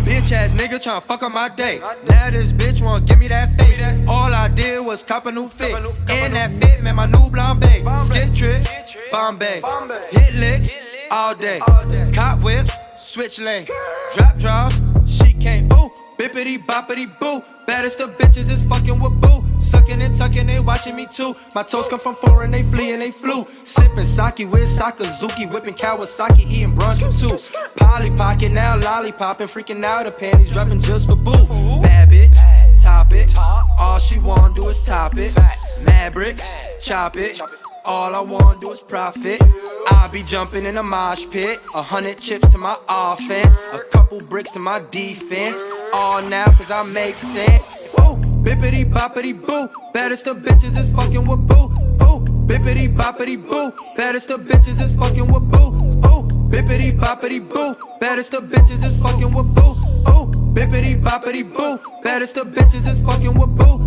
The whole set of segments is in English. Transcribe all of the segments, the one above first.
Bitch ass nigga tryna fuck up my day. Now this bitch wanna give me that face. All I did was cop a new fit. In that fit, man, my new blonde babe. Skid trip, Bombay. Hit licks all day. Cop whips, switch lanes. Drop draws, she can't ooh. Bippity boppity boo. Baddest of bitches is fucking with boo. Sucking and tucking, they watching me too. My toes come from foreign, they flee and they flew. Sipping sake with Sakazuki, whipping Kawasaki, eating brunch too. Polly pocket now lollipopping, freaking out her panties, dropping just for boo. Bad bitch, top it. All she wanna do is top it. Mad bricks, chop it. All I wanna do is profit. I be jumping in a mosh pit. 100 chips to my offense, a couple bricks to my defense. All now cause I make sense. Ooh, bippity boppity boo. Baddest of bitches is fucking with boo. Ooh, bippity boppity boo. Baddest of bitches is fucking with boo. Ooh, bippity boppity boo. Baddest of bitches is fucking with boo. Ooh, bippity boppity boo. Baddest of bitches is fucking with boo.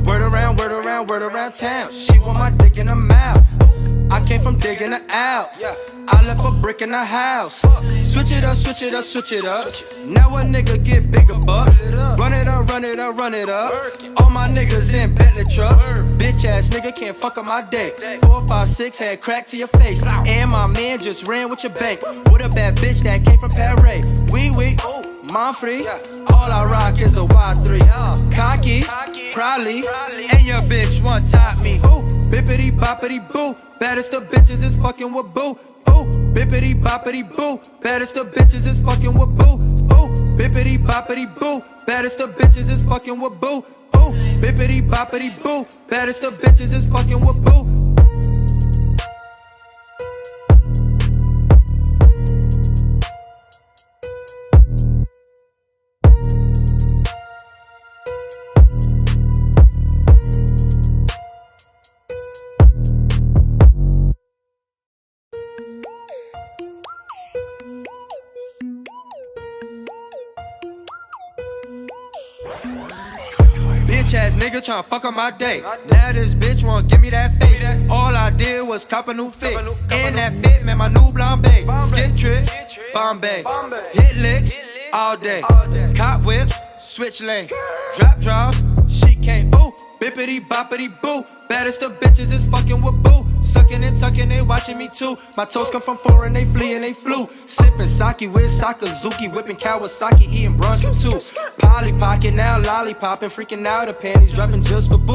Word around, word around, word around town. She want my dick in her mouth. I came from digging her out. I left a brick in the house. Switch it up, switch it up, switch it up. Now a nigga get bigger bucks. Run it up, run it up, run it up. All my niggas in Bentley trucks. Bitch ass nigga can't fuck up my day. 4, 5, 6 had crack to your face. And my man just ran with your bank. With a bad bitch that came from Paris. We, mom free. All I rock is the Y3. Cocky, probably. And your bitch one top me. Ooh, bippity boppity boo. Baddest of bitches is fucking with boo. Ooh, bippity boppity boo. Baddest of bitches is fucking with boo. Ooh, bippity boppity boo. Baddest of bitches is fucking with boo. Ooh, bippity boppity boo. Baddest of bitches is fucking with boo. Bitch ass nigga tryna fuck up my day. Now this bitch wanna give me that face. All I did was cop a new fit. In that fit, man, my new blonde babe. Skid trip, Bombay. Hit licks all day. Cop whips, switch lanes. Drop draws, she can't ooh. Bippity boppity boo. Baddest of bitches is fucking with boo. Sucking and tucking, they watching me too. My toes come from foreign, they flee and they flew. Sipping sake with Sakazuki, whipping Kawasaki, eating brunch too. Polly pocket now lollipopping, freaking out her panties, dropping just for boo.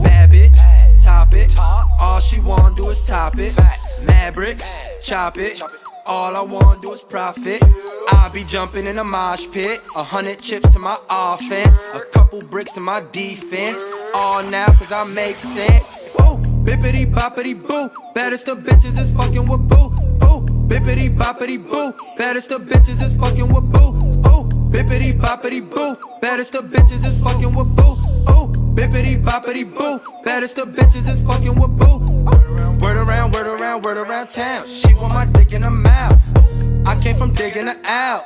Bad bitch, top it. All she wanna do is top it. Mad bricks, chop it. All I wanna do is profit. I be jumping in a mosh pit. 100 chips to my offense, a couple bricks to my defense. All now cause I make sense. Ooh, bippity boppity boo. Baddest of bitches is fucking with boo. Ooh, bippity boppity boo. Baddest of bitches is fucking with boo. Ooh, bippity boppity boo. Baddest of bitches is fucking with boo. Ooh, bippity boppity boo. Baddest of bitches is fucking with boo. Word around, word around, word around town. She want my dick in her mouth. I came from digging her out.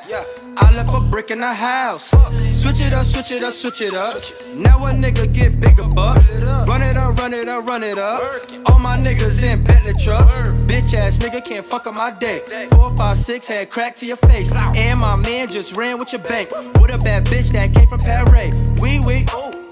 I left a brick in the house. Switch it up, switch it up, switch it up. Now a nigga get bigger bucks. Run it up, run it up, run it up. All my niggas in Bentley trucks. Bitch ass nigga can't fuck up my day. 4, 5, 6 had crack to your face. And my man just ran with your bank. With a bad bitch that came from Paris. We,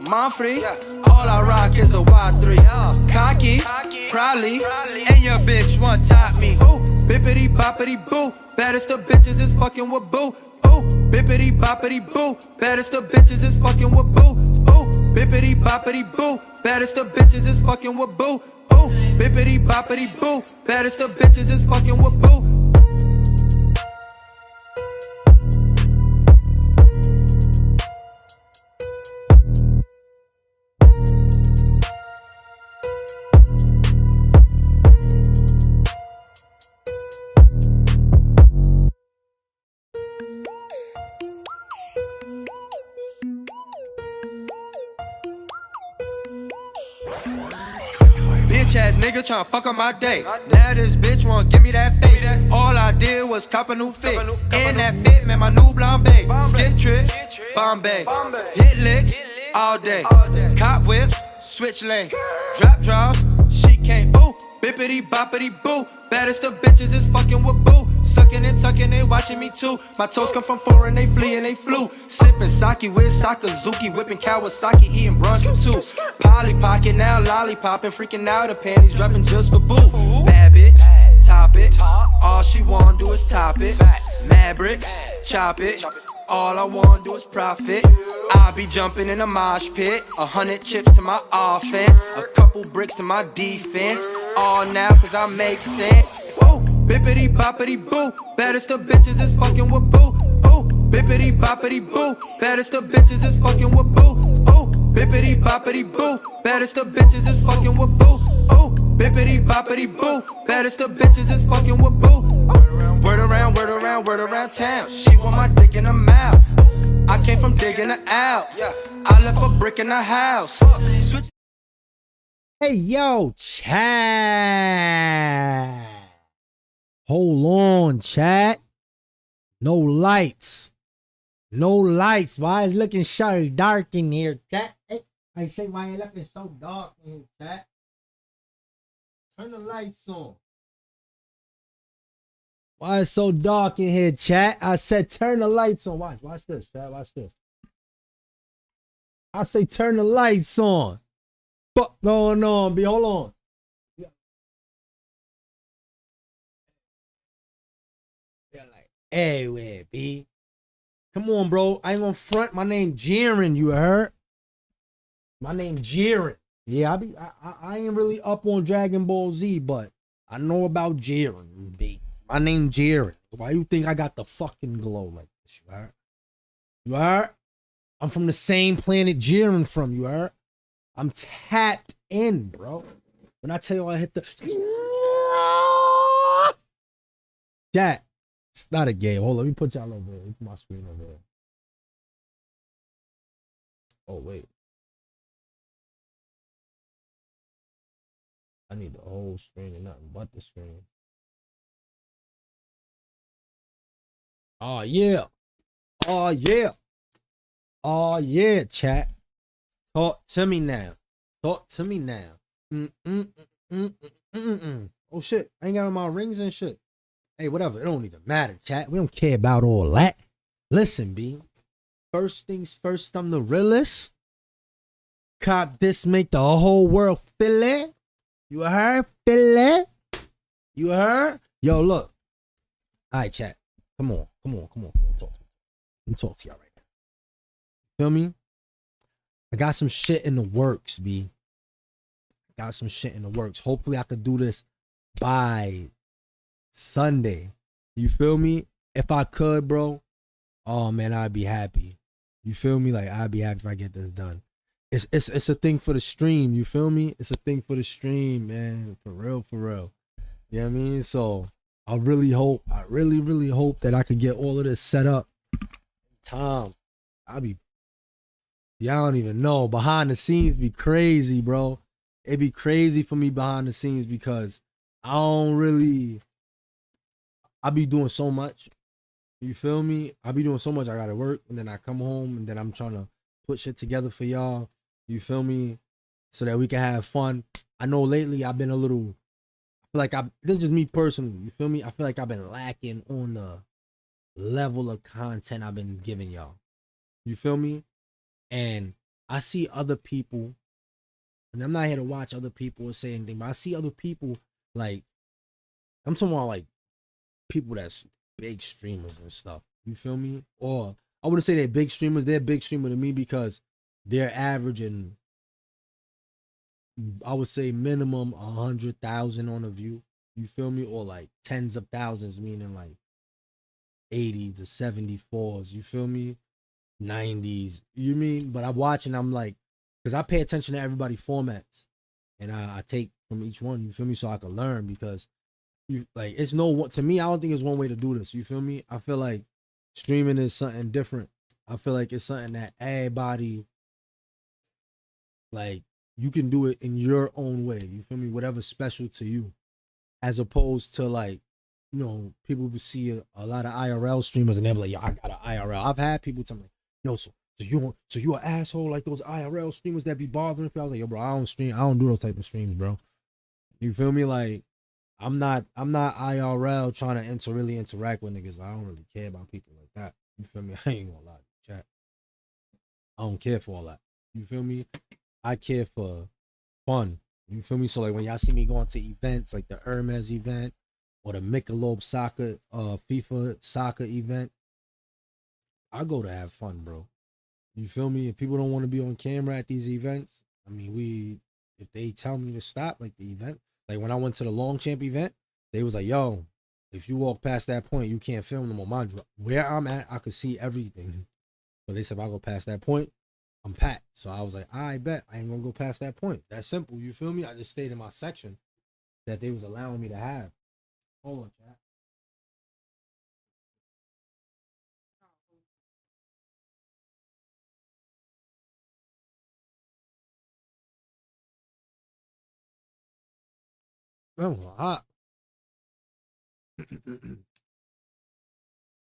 mom free. All I rock is the Y3. Cocky, probably. And your bitch one top me. Ooh, bippity boppity boo. Baddest of bitches is fucking with boo. Ooh, bippity boppity boo. Baddest of bitches is fucking with boo. Ooh, bippity boppity boo. Baddest of bitches is fucking with boo. Ooh, bippity boppity boo. Baddest of bitches is fucking with boo. Bitch ass nigga tryna fuck up my day. Now this bitch wanna give me that face. All I did was cop a new fit. In that fit, man, my new blonde babe. Skid trip, Bombay. Hit licks all day. Cop whips, switch lanes. Drop draws, she can't ooh. Bippity boppity boo. Baddest of bitches is fucking with boo. Sucking and tucking, they watching me too. My toes come from foreign, they flee and they flew. Sipping sake with Sakazuki, whipping Kawasaki, eating brunch too. Polly pocket now, lollipopping, freaking out. The panties dropping just for boo. Bad bitch, top it. All she wanna do is top it. Mad bricks, chop it. All I wanna do is profit. I be jumping in a mosh pit. 100 chips to my offense, a couple bricks to my defense. All now cause I make sense. Woo, bippity boppity boo. Baddest the bitches is fucking with boo. Ooh, bippity boppity boo. Baddest the bitches is fucking with boo. Ooh, bippity boppity boo. Baddest the bitches is fucking with boo. Ooh, bippity boppity boo. Baddest the bitches is fucking with boo. Word around, word around, word around town. She want my dick in her mouth. I came from digging her out. I left a brick in the house. Switch. Hey, yo, chat. Hold on, chat. No lights. No lights. Why is it looking so dark in here, chat? Hey, I say, why is it looking so dark in here, chat? Turn the lights on. Why is it so dark in here, chat? I said turn the lights on. Watch this, chat. Watch this. I say turn the lights on. Fuck going on, B? Hold on. Yeah, like, hey, where, B? Come on, bro. I ain't gonna front. My name Jiren, you heard? My name Jiren. Yeah, I ain't really up on Dragon Ball Z, but I know about Jiren, B. My name Jiren. Why you think I got the fucking glow like this? You heard? You heard? I'm from the same planet Jiren from, you heard? I'm tapped in, bro. When I tell you I hit the chat, it's not a game. Hold on, let me put y'all over there. Let me put my screen over there. Oh, wait. I need the whole screen and nothing but the screen. Oh, yeah. Oh, yeah. Oh, yeah, chat. Talk to me now. Talk to me now. Oh, shit. I ain't got on my rings and shit. Hey, whatever. It don't even matter, chat. We don't care about all that. Listen, B. First things first, I'm the realest. Cop this, make the whole world feel it. You heard? Feel it? You heard? Yo, look. All right, chat. Come on. Talk. Let me talk to y'all right now. Feel me? I got some shit in the works, B. Got some shit in the works. Hopefully I could do this by Sunday. You feel me? If I could, bro, oh man, I'd be happy. You feel me? Like, I'd be happy if I get this done. It's a thing for the stream. You feel me? It's a thing for the stream, man. For real, for real. You know what I mean? So I really hope that I could get all of this set up in time. Y'all don't even know. Behind the scenes be crazy, bro. It'd be crazy for me behind the scenes because I be doing so much. You feel me? I be doing so much. I gotta work and then I come home and then I'm trying to put shit together for y'all. You feel me? So that we can have fun. I know lately I've been a little, I feel like this is just me personally. You feel me? I feel like I've been lacking on the level of content I've been giving y'all. You feel me? And I see other people, and I'm not here to watch other people or say anything, but I see other people, like, I'm talking about like people that's big streamers and stuff. You feel me? Or I wouldn't say they're big streamers. They're a big streamer to me because they're averaging, I would say minimum 100,000 on a view. You feel me? Or like tens of thousands, meaning like 80 to 74s. You feel me? 90s. You mean? But I'm watching, I'm like, because I pay attention to everybody's formats and I take from each one. You feel me? So I can learn because you like, it's to me, I don't think it's one way to do this. You feel me? I feel like streaming is something different. I feel like it's something that everybody, like, you can do it in your own way. You feel me? Whatever's special to you, as opposed to like, you know, people will see a lot of IRL streamers and they're like, yo, I got an IRL. I've had people tell me, yo, so you an asshole like those IRL streamers that be bothering people. I was like, yo, bro, I don't do those type of streams, bro. You feel me? Like, I'm not IRL trying to really interact with niggas. I don't really care about people like that. You feel me? I ain't gonna lie, chat. I don't care for all that. You feel me? I care for fun. You feel me? So like when y'all see me going to events like the Hermes event or the Michelob soccer, FIFA soccer event, I go to have fun, bro. You feel me? If people don't want to be on camera at these events, I mean, if they tell me to stop, like the event, like when I went to the Longchamp event, they was like, yo, if you walk past that point, you can't film them on my drop. Where I'm at, I could see everything. But they said if I go past that point, I'm packed. So I was like, I bet I ain't gonna go past that point. That's simple. You feel me? I just stayed in my section that they was allowing me to have. Hold on, chat. That was hot.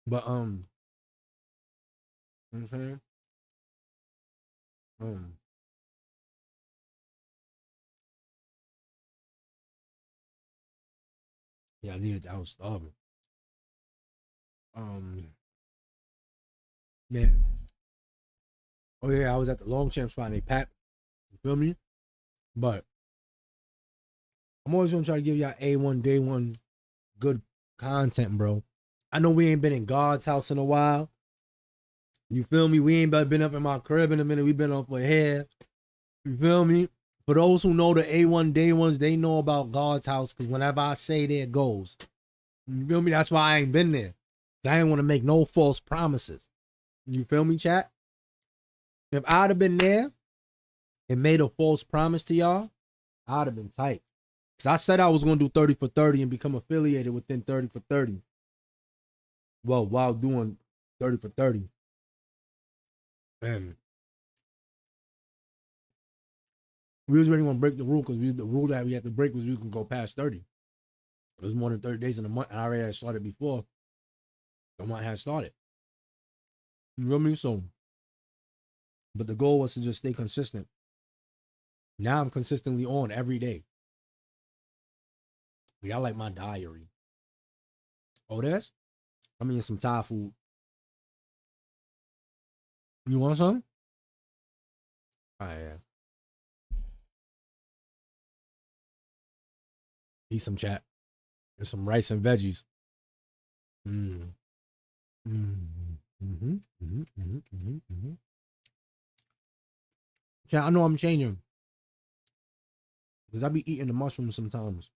But you know what I'm saying? Yeah, I needed that. I was starving. Man. Oh yeah, I was at the Longchamp spot and they packed. You feel me? But I'm always gonna try to give y'all A1 day one good content, bro. I know we ain't been in God's house in a while. You feel me? We ain't been up in my crib in a minute. We been up for hair. You feel me? For those who know the A1 day ones, they know about God's house because whenever I say there it goes. You feel me? That's why I ain't been there. I ain't want to make no false promises. You feel me, chat? If I'd have been there and made a false promise to y'all, I'd have been tight. Because I said I was going to do 30 for 30 and become affiliated within 30 for 30. Well, while doing 30 for 30. And we was really going to break the rule because the rule that we had to break was we can go past 30. It was more than 30 days in a month. And I already had started before the month had started. You feel me? So, but the goal was to just stay consistent. Now I'm consistently on every day. Y'all like my diary. Oh, this? I mean, some Thai food. You want some? Oh, yeah. Eat some chat. There's some rice and veggies. Chat, I know I'm changing. Because I be eating the mushrooms sometimes.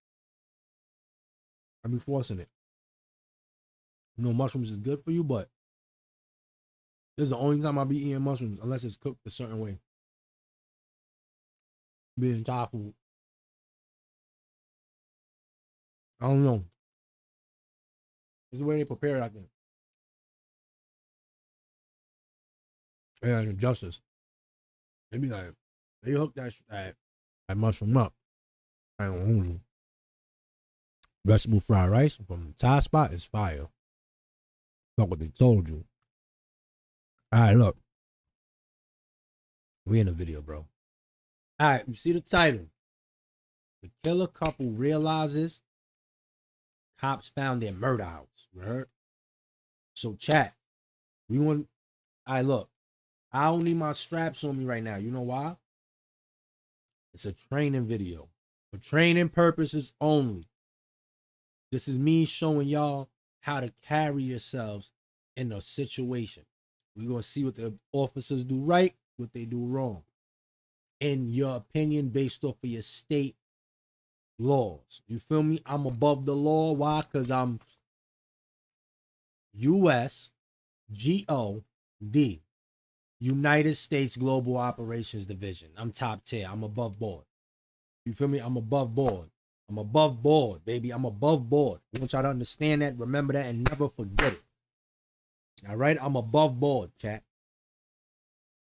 I be forcing it. You know, mushrooms is good for you, but this is the only time I be eating mushrooms unless it's cooked a certain way. Being Thai food. I don't know. It's the way they prepare it, I think. Yeah, justice. They be like, they hook that mushroom up. I don't know. Vegetable fried rice from the Thai spot is fire. Fuck what they told you. Alright, look. We in the video, bro. Alright, you see the title. The killer couple realizes cops found their murder house. You heard? So chat. We want. Alright, look. I don't need my straps on me right now. You know why? It's a training video. For training purposes only. This is me showing y'all how to carry yourselves in a situation. We're going to see what the officers do right, what they do wrong. In your opinion, based off of your state laws. You feel me? I'm above the law. Why? Because I'm U.S. GOD. United States Global Operations Division. I'm top tier. I'm above board. You feel me? I'm above board. I'm above board, baby. I'm above board. I want y'all to understand that, remember that, and never forget it. All right? I'm above board, chat.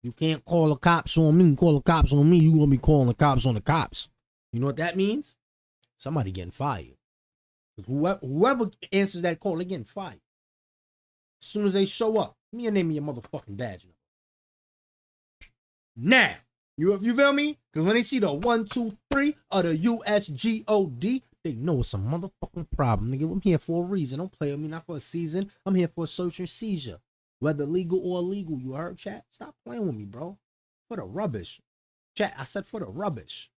You can't call the cops on me. Call the cops on me. You gonna be calling the cops on the cops. You know what that means? Somebody getting fired. Whoever answers that call, they're getting fired. As soon as they show up, give me your name and your motherfucking badge. Now, you feel me? Because when they see the 1, 2, 3 of the USGOD, they know it's a motherfucking problem, nigga. I'm here for a reason. Don't play with me, not for a season. I'm here for a search and seizure. Whether legal or illegal, you heard, chat? Stop playing with me, bro. For the rubbish. Chat, I said for the rubbish.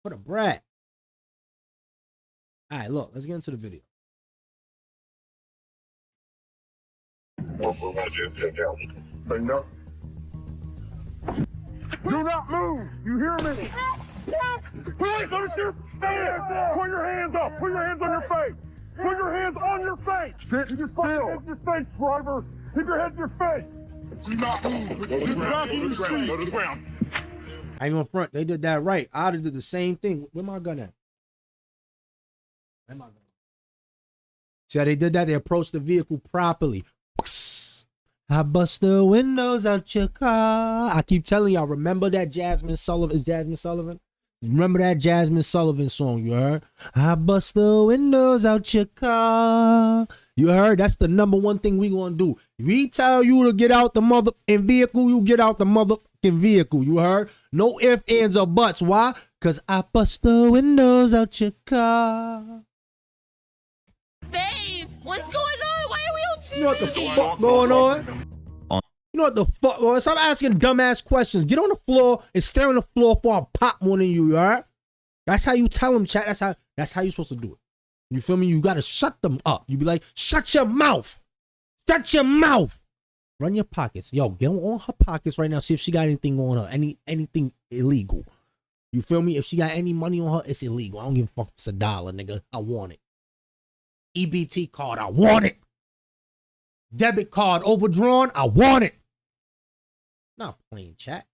For the brat. All right, look, let's get into the video. Do not move! You hear me? Please, let us your stand! Put your hands up! Put your hands on your face! Put your hands on your face! Sit still! Keep your face, driver! Keep your head in your face! Do not move! Get back in your seat! Go to the ground! I ain't gonna front. They did that right. I'd have did the same thing. Where my gun at? Where my gun? See how they did that? They approached the vehicle properly. I bust the windows out your car. I keep telling y'all, remember that Jasmine Sullivan? Remember that Jasmine Sullivan song, you heard? I bust the windows out your car. You heard? That's the #1 thing we gonna do. We tell you to get out the motherfucking vehicle, you get out the motherfucking vehicle, you heard? No ifs, ands, or buts. Why? Cause I bust the windows out your car. Babe, what's going on? Why are we on TV? You know what the fuck going on? You know what the fuck going on? Stop asking dumbass questions. Get on the floor and stare on the floor before I pop one in you, alright? That's how you tell them, chat. That's how you supposed to do it. You feel me? You gotta shut them up. You be like, shut your mouth. Shut your mouth. Run your pockets. Yo, get on her pockets right now. See if she got anything on her. Anything illegal. You feel me? If she got any money on her, it's illegal. I don't give a fuck. It's $1, nigga. I want it. EBT card, I want it. Debit card overdrawn, I want it. Not plain, chat.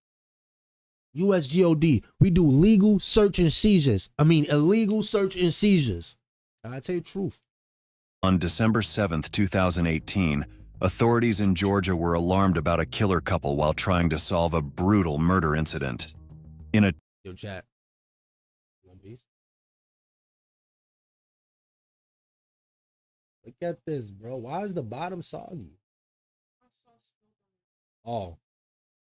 USGOD, we do legal search and seizures. Illegal search and seizures. I tell you the truth. On December 7th, 2018, authorities in Georgia were alarmed about a killer couple while trying to solve a brutal murder incident. Yo, chat. One piece. Look at this, bro. Why is the bottom soggy? Oh.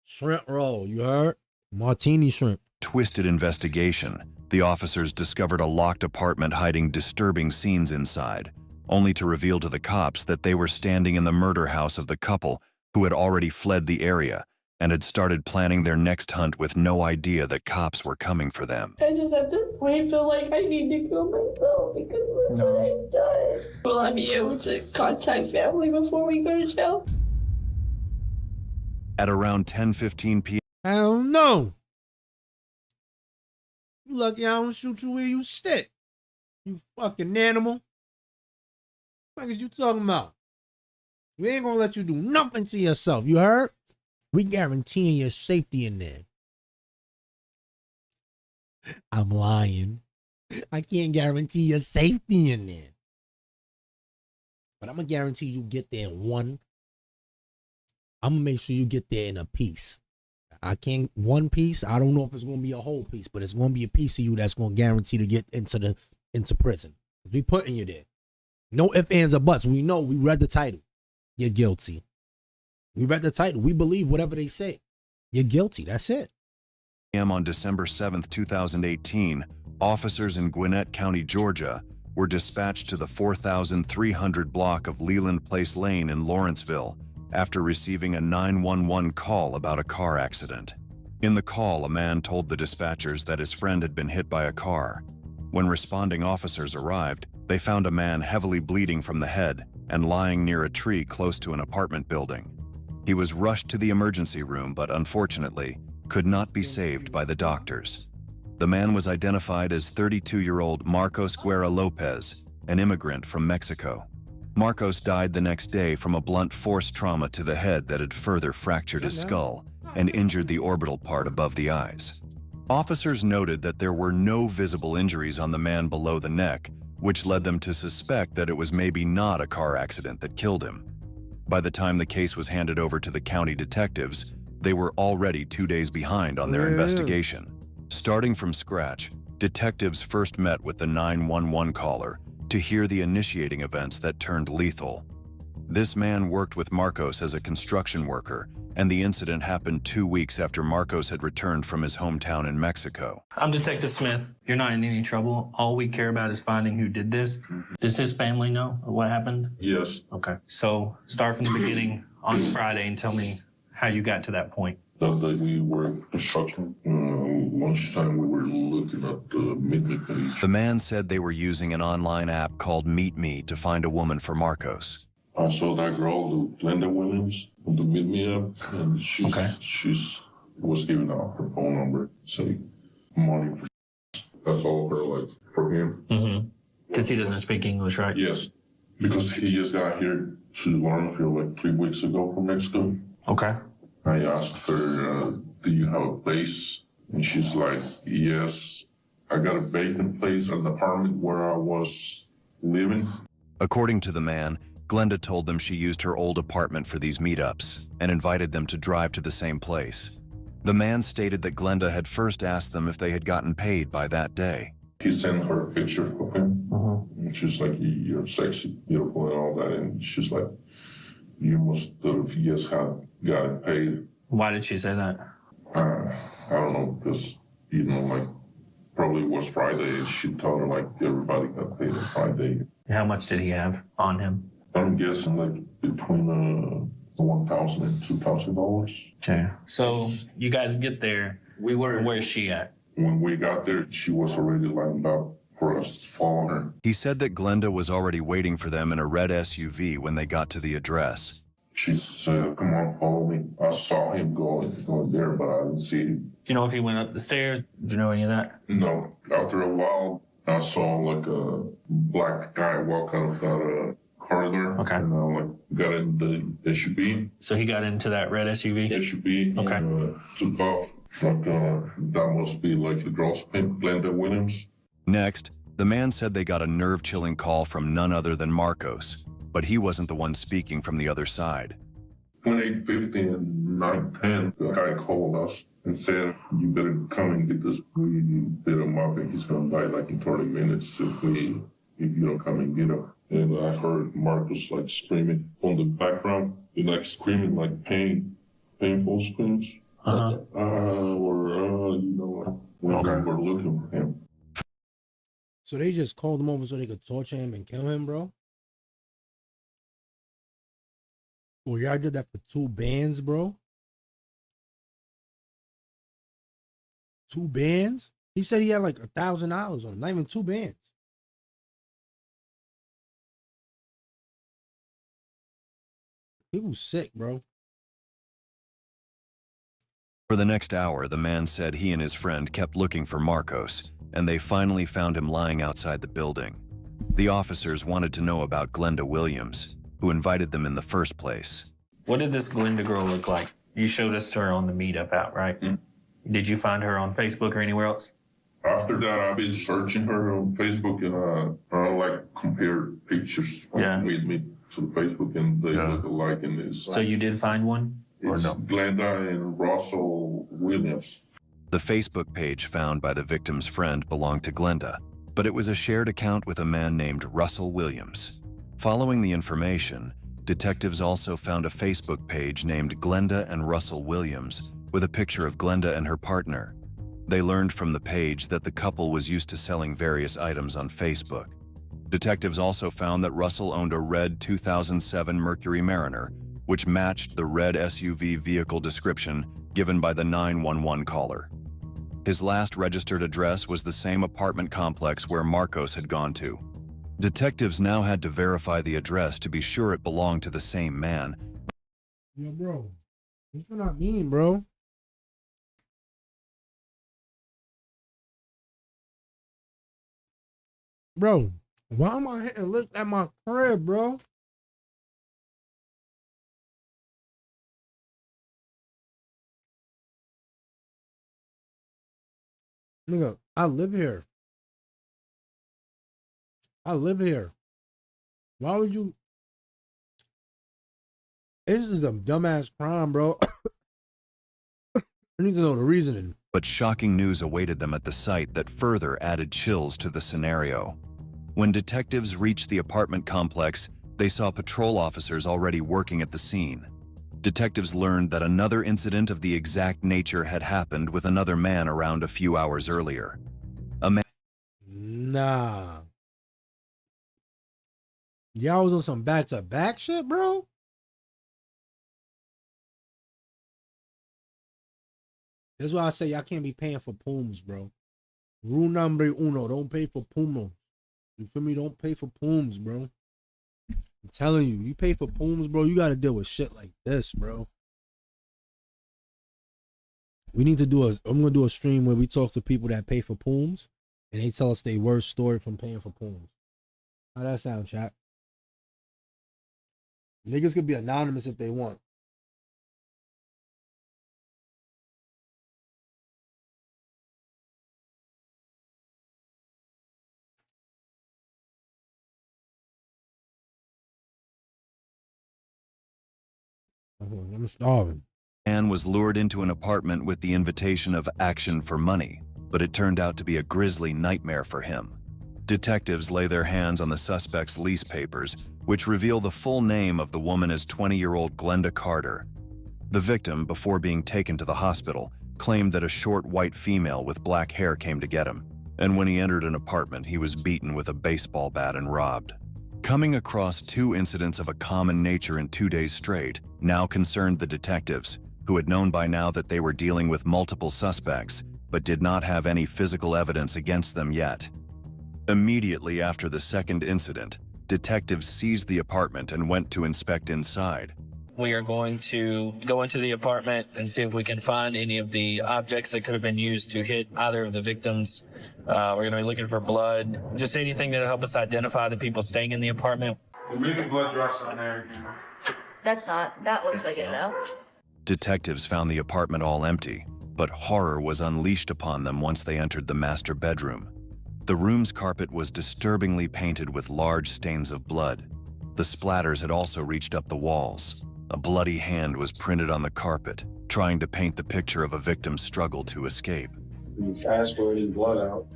Shrimp roll, you heard? Martini shrimp. Twisted investigation, the officers discovered a locked apartment hiding disturbing scenes inside, only to reveal to the cops that they were standing in the murder house of the couple who had already fled the area and had started planning their next hunt with no idea that cops were coming for them. I just at this point feel like I need to kill myself because look what I've done. Will I be able to contact family before we go to jail? At around 10:15 p.m. I don't know. You lucky I don't shoot you where you sit. You fucking animal. What is you talking about? We ain't gonna let you do nothing to yourself. You heard? We guaranteeing your safety in there. I'm lying. I can't guarantee your safety in there. But I'm gonna guarantee you get there in one. I'm gonna make sure you get there in a piece. I can't one piece. I don't know if it's gonna be a whole piece, but it's gonna be a piece of you that's gonna guarantee to get into prison. We putting you there. No ifs, ands, or buts. We know. We read the title. You're guilty. We read the title. We believe whatever they say. You're guilty. That's it. On December 7th, 2018, officers in Gwinnett County, Georgia, were dispatched to the 4300 block of Leland Place Lane in Lawrenceville after receiving a 911 call about a car accident. In the call, a man told the dispatchers that his friend had been hit by a car. When responding officers arrived, they found a man heavily bleeding from the head and lying near a tree close to an apartment building. He was rushed to the emergency room, but unfortunately, could not be saved by the doctors. The man was identified as 32-year-old Marcos Guerra Lopez, an immigrant from Mexico. Marcos died the next day from a blunt force trauma to the head that had further fractured his skull and injured the orbital part above the eyes. Officers noted that there were no visible injuries on the man below the neck, which led them to suspect that it was maybe not a car accident that killed him. By the time the case was handed over to the county detectives, they were already 2 days behind on their investigation. Starting from scratch, detectives first met with the 911 caller to hear the initiating events that turned lethal. This man worked with Marcos as a construction worker, and the incident happened 2 weeks after Marcos had returned from his hometown in Mexico. I'm Detective Smith. You're not in any trouble. All we care about is finding who did this. Does his family know what happened? Yes. Okay. So start from the beginning on Friday and tell me how you got to that point. That day we were in construction. Lunchtime we were looking at the Meet Me page. The man said they were using an online app called Meet Me to find a woman for Marcos. I saw that girl, the Glenda Williams, on the Meet Me app, and she's was giving out her phone number, saying money for. That's all her like for him. Mm-hmm. Because he doesn't speak English, right? Yes, because he just got here to Lawrenceville like 3 weeks ago from Mexico. Okay. I asked her, do you have a place? And she's like, yes, I got a vacant place, an apartment where I was living. According to the man, Glenda told them she used her old apartment for these meetups and invited them to drive to the same place. The man stated that Glenda had first asked them if they had gotten paid by that day. He sent her a picture of him. And she's like, you're sexy, beautiful, and all that. And she's like, you must have yes had gotten paid. Why did she say that? I don't know, because, like, probably was Friday. And she told her, like, everybody got paid on Friday. How much did he have on him? I'm guessing, like, between $1,000 and $2,000. Okay. So you guys get there. Where's she at? When we got there, she was already lined up for us to follow her. He said that Glenda was already waiting for them in a red SUV when they got to the address. She said, come on, follow me. I saw him going there, but I didn't see him. Do you know if he went up the stairs? Do you know any of that? No. After a while, I saw like a black guy walk out of that corridor. Okay. And I got in the SUV. So he got into that red SUV? SUV. Okay. And took off. Like, that must be like the girl's pimp, Glenda Williams. Next, the man said they got a nerve-chilling call from none other than Marcos, but he wasn't the one speaking from the other side. Between 8:50 and 9:10, the guy called us and said, you better come and get this. We beat him up and he's going to die like in 30 minutes if you don't come and get him. And I heard Marcos like screaming on the background, like screaming like painful screams. Uh-huh. We were looking for him. So they just called him over so they could torture him and kill him, bro? Well, y'all did that for 2 bands, bro? 2 bands? He said he had like $1,000 on him, not even 2 bands. People sick, bro. For the next hour, the man said he and his friend kept looking for Marcos, and they finally found him lying outside the building. The officers wanted to know about Glenda Williams, who invited them in the first place. What did this Glenda girl look like? You showed us her on the Meetup app, right? Did you find her on Facebook or anywhere else? After that, I've been searching her on Facebook and I compared pictures from Meet Me to Facebook and they look alike. And it's so you did find one? It's Glenda and Russell Williams. The Facebook page found by the victim's friend belonged to Glenda, but it was a shared account with a man named Russell Williams. Following the information, detectives also found a Facebook page named Glenda and Russell Williams with a picture of Glenda and her partner. They learned from the page that the couple was used to selling various items on Facebook. Detectives also found that Russell owned a red 2007 Mercury Mariner, which matched the red SUV vehicle description given by the 911 caller. His last registered address was the same apartment complex where Marcos had gone to. Detectives now had to verify the address to be sure it belonged to the same man. Yo, bro. What you not mean, bro? Bro, why am I hitting look at my crib, bro? Nigga, I live here. I live here. Why would you? This is a dumbass crime, bro. I need to know the reasoning. But shocking news awaited them at the site that further added chills to the scenario. When detectives reached the apartment complex, They saw patrol officers already working at the scene. Detectives learned that another incident of the exact nature had happened with another man around a few hours earlier. A man Nah. Y'all was on some back-to-back shit, bro? That's why I say y'all can't be paying for pooms, bro. Rule number uno, don't pay for pumos. You feel me? Don't pay for pooms, bro. I'm telling you, you pay for pooms, bro, you gotta deal with shit like this, bro. We need to do I'm gonna do a stream where we talk to people that pay for pooms and they tell us their worst story from paying for pooms. How that sound, chat? Niggas could be anonymous if they want. I'm starving. Man was lured into an apartment with the invitation of action for money, but it turned out to be a grisly nightmare for him. Detectives lay their hands on the suspect's lease papers, which reveal the full name of the woman as 20-year-old Glenda Carter. The victim, before being taken to the hospital, claimed that a short white female with black hair came to get him, and when he entered an apartment, he was beaten with a baseball bat and robbed. Coming across 2 incidents of a common nature in 2 days straight now concerned the detectives, who had known by now that they were dealing with multiple suspects, but did not have any physical evidence against them yet. Immediately after the second incident, detectives seized the apartment and went to inspect inside. We are going to go into the apartment and see if we can find any of the objects that could have been used to hit either of the victims. We're going to be looking for blood, just anything that'll help us identify the people staying in the apartment. Leave the blood drops on there. That looks like it though. Detectives found the apartment all empty, but horror was unleashed upon them once they entered the master bedroom. The room's carpet was disturbingly painted with large stains of blood. The splatters had also reached up the walls. A bloody hand was printed on the carpet, trying to paint the picture of a victim's struggle to escape. He's aspirating blood out.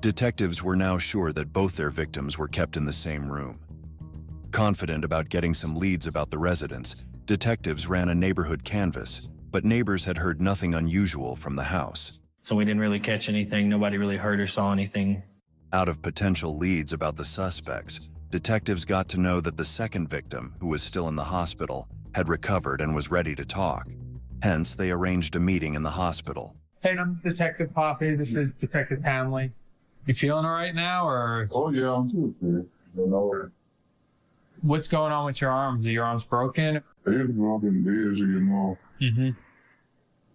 Detectives were now sure that both their victims were kept in the same room. Confident about getting some leads about the residents, detectives ran a neighborhood canvass, but neighbors had heard nothing unusual from the house. So we didn't really catch anything. Nobody really heard or saw anything. Out of potential leads about the suspects, detectives got to know that the second victim, who was still in the hospital, had recovered and was ready to talk. Hence, they arranged a meeting in the hospital. Hey, I'm Detective Poppy. This is Detective Townley. You feeling all right now, or? Oh yeah, I'm too. You know, What's going on with your arms? Are your arms broken? it's broken days, you know. Mm-hmm.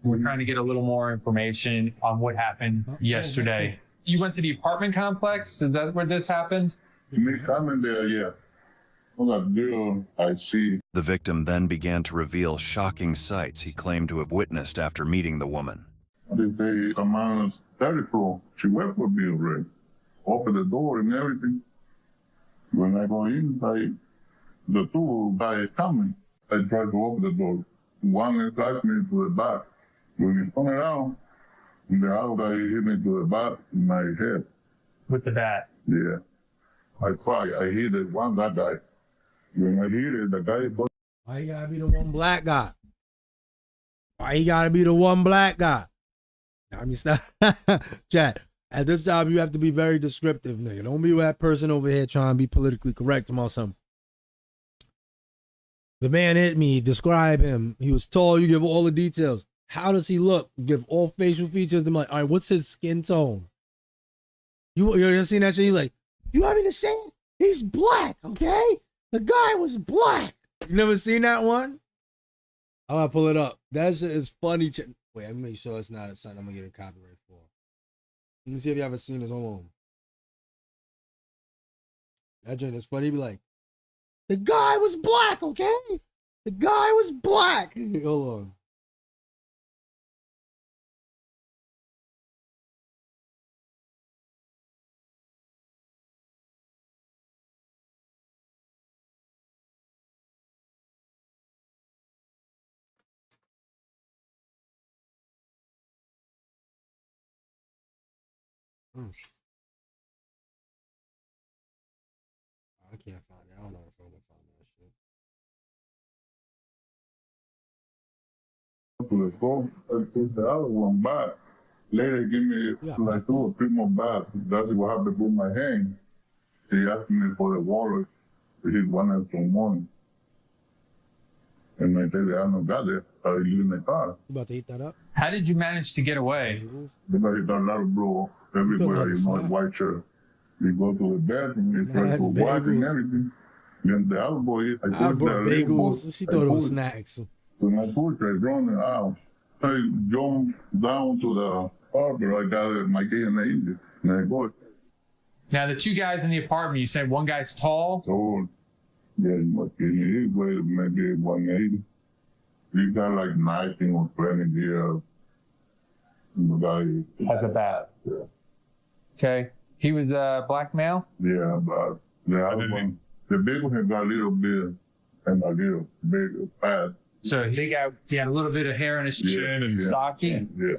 We're trying to get a little more information on what happened yesterday. You went to the apartment complex? Is that where this happened? Me coming there, yeah. What I do, I see. The victim then began to reveal shocking sights he claimed to have witnessed after meeting the woman. They say a man 34. She worked with me already. Open the door and everything. When I go inside, the two guys coming. I try to open the door. One attacked me to the back. When he turned around, the other guy hit me to the back in my head. With the bat? Yeah. I fight. I hit it. One that guy. When I hit it, the guy. Why you gotta be the one black guy? Why you gotta be the one black guy? I mean, stop. Chat. At this job, you have to be very descriptive, nigga. Don't be that person over here trying to be politically correct about something. The man hit me. Describe him. He was tall. You give all the details. How does he look? Give all facial features. I'm like, all right, what's his skin tone? You seen that shit? He's like, you want me to say it? He's black, okay? The guy was black. You never seen that one? I'm gonna pull it up. That shit is funny. Wait, let me make sure it's not something I'm gonna get a copyright for. Let me see if you ever seen this. Hold on. That joint is funny. Be like, the guy was black, okay? The guy was black. Hold on. I can't find it. I don't know if I'm gonna find it. to the store. I took the other one back. Later, give me like 2 or 3 more bags. That's what happened with my hand. He asked me for the water. He wanted some money. And I said, I don't got it. I leave in the car. You about to eat that up? How did you manage to get away? Because he got a lot of blow everywhere, you know, white shirt. You go to the bathroom, he tries to wipe and everything. Then the other boy, I brought bagels. She thought it was snacks. So my push, I run out. I jump down to the harbor. I got my key in the engine. And I go. Now, the 2 guys in the apartment, you said one guy's tall. So, yeah, he weighed maybe 180. He got like 19 or 20 years. The guy has a bat. Yeah. Okay. He was a black male? Yeah, but the other one, the big one had got a little bit and a little big fat. So he had a little bit of hair on his chin and stocky? Yeah.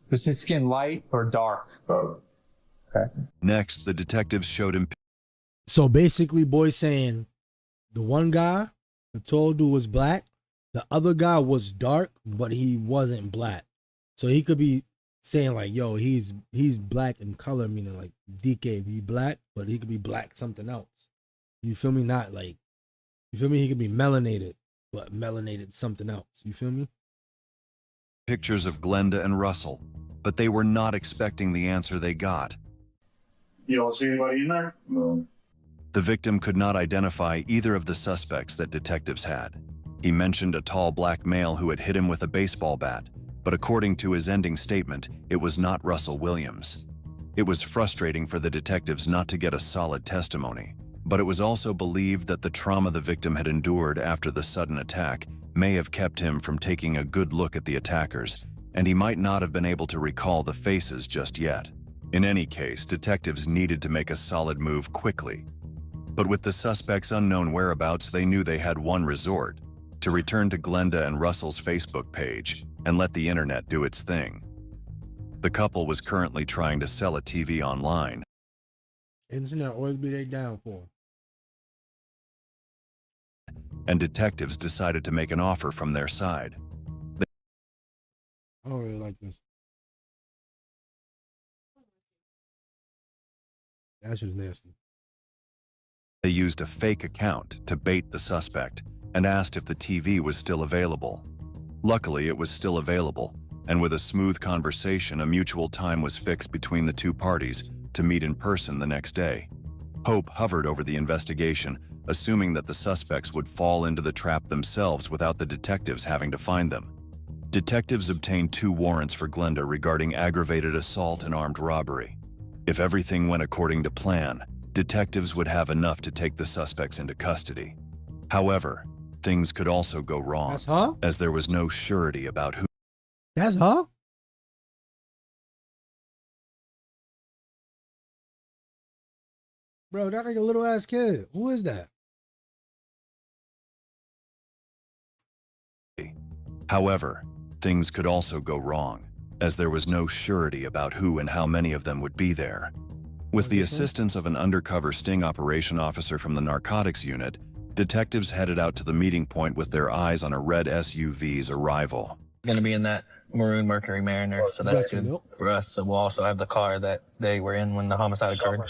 Was his skin light or dark? Okay. Next, the detectives showed him So basically, boy saying the one guy, the tall dude, was black. The other guy was dark, but he wasn't black. So he could be saying like, yo, he's black in color, meaning like DK be black, but he could be black something else. You feel me? Not like, you feel me? He could be melanated, but melanated something else. You feel me? pictures of Glenda and Russell, but they were not expecting the answer they got. You don't see anybody in there? No. The victim could not identify either of the suspects that detectives had. He mentioned a tall black male who had hit him with a baseball bat, but according to his ending statement, it was not Russell Williams. It was frustrating for the detectives not to get a solid testimony, but it was also believed that the trauma the victim had endured after the sudden attack may have kept him from taking a good look at the attackers, and he might not have been able to recall the faces just yet. In any case, detectives needed to make a solid move quickly. But with the suspects' unknown whereabouts, they knew they had one resort: to return to Glenda and Russell's Facebook page and let the internet do its thing. The couple was currently trying to sell a TV online. Internet always be their downfall. And detectives decided to make an offer from their side. I don't really like this. That shit is nasty. They used a fake account to bait the suspect and asked if the TV was still available. Luckily, it was still available, and with a smooth conversation, a mutual time was fixed between the two parties to meet in person the next day. Hope hovered over the investigation, assuming that the suspects would fall into the trap themselves without the detectives having to find them. Detectives obtained 2 warrants for Glenda regarding aggravated assault and armed robbery. If everything went according to plan, detectives would have enough to take the suspects into custody. However, things could also go wrong, That's her? as there was no surety about who. That's her? Bro, that like a little ass kid. Who is that? However, things could also go wrong, as there was no surety about who and how many of them would be there. With the assistance of an undercover sting operation officer from the narcotics unit, detectives headed out to the meeting point with their eyes on a red SUV's arrival. Going to be in that maroon Mercury Mariner, so that's good for us. So we'll also have the car that they were in when the homicide occurred.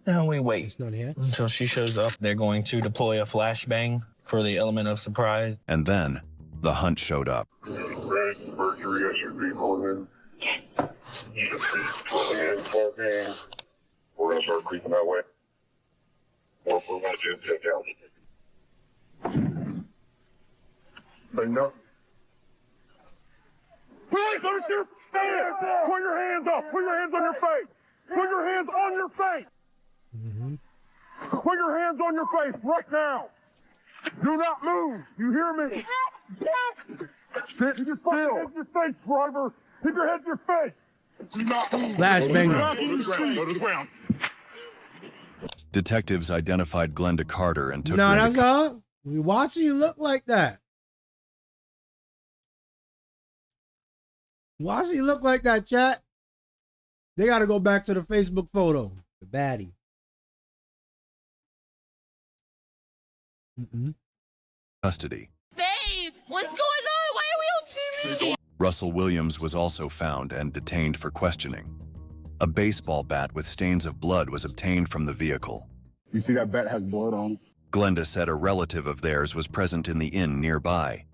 Now we wait It's not here. until she shows up. They're going to deploy a flashbang for the element of surprise. And then, the hunt showed up. Red Mercury SUV pulling in. Yes. 12 hands, 12 hands. We're gonna start creeping that way. We're gonna check down. Bang up. Police officer, stand! Put your hands up! Put your hands on your face! Put your hands on your face! Put your hands on your face right now! Do not move! You hear me? Sit still! Hit your face, driver! Keep your head to your face! Do not move! Flashbang. Go to the ground. Detectives identified Glenda Carter and took No, her that's into her. We watching you look like that. Watching you look like that, chat. They got to go back to the Facebook photo. The baddie. custody. Babe, what's going on? Why are we on TV? Russell Williams was also found and detained for questioning. A baseball bat with stains of blood was obtained from the vehicle. You see that bat has blood on it? Glenda said a relative of theirs was present in the inn nearby.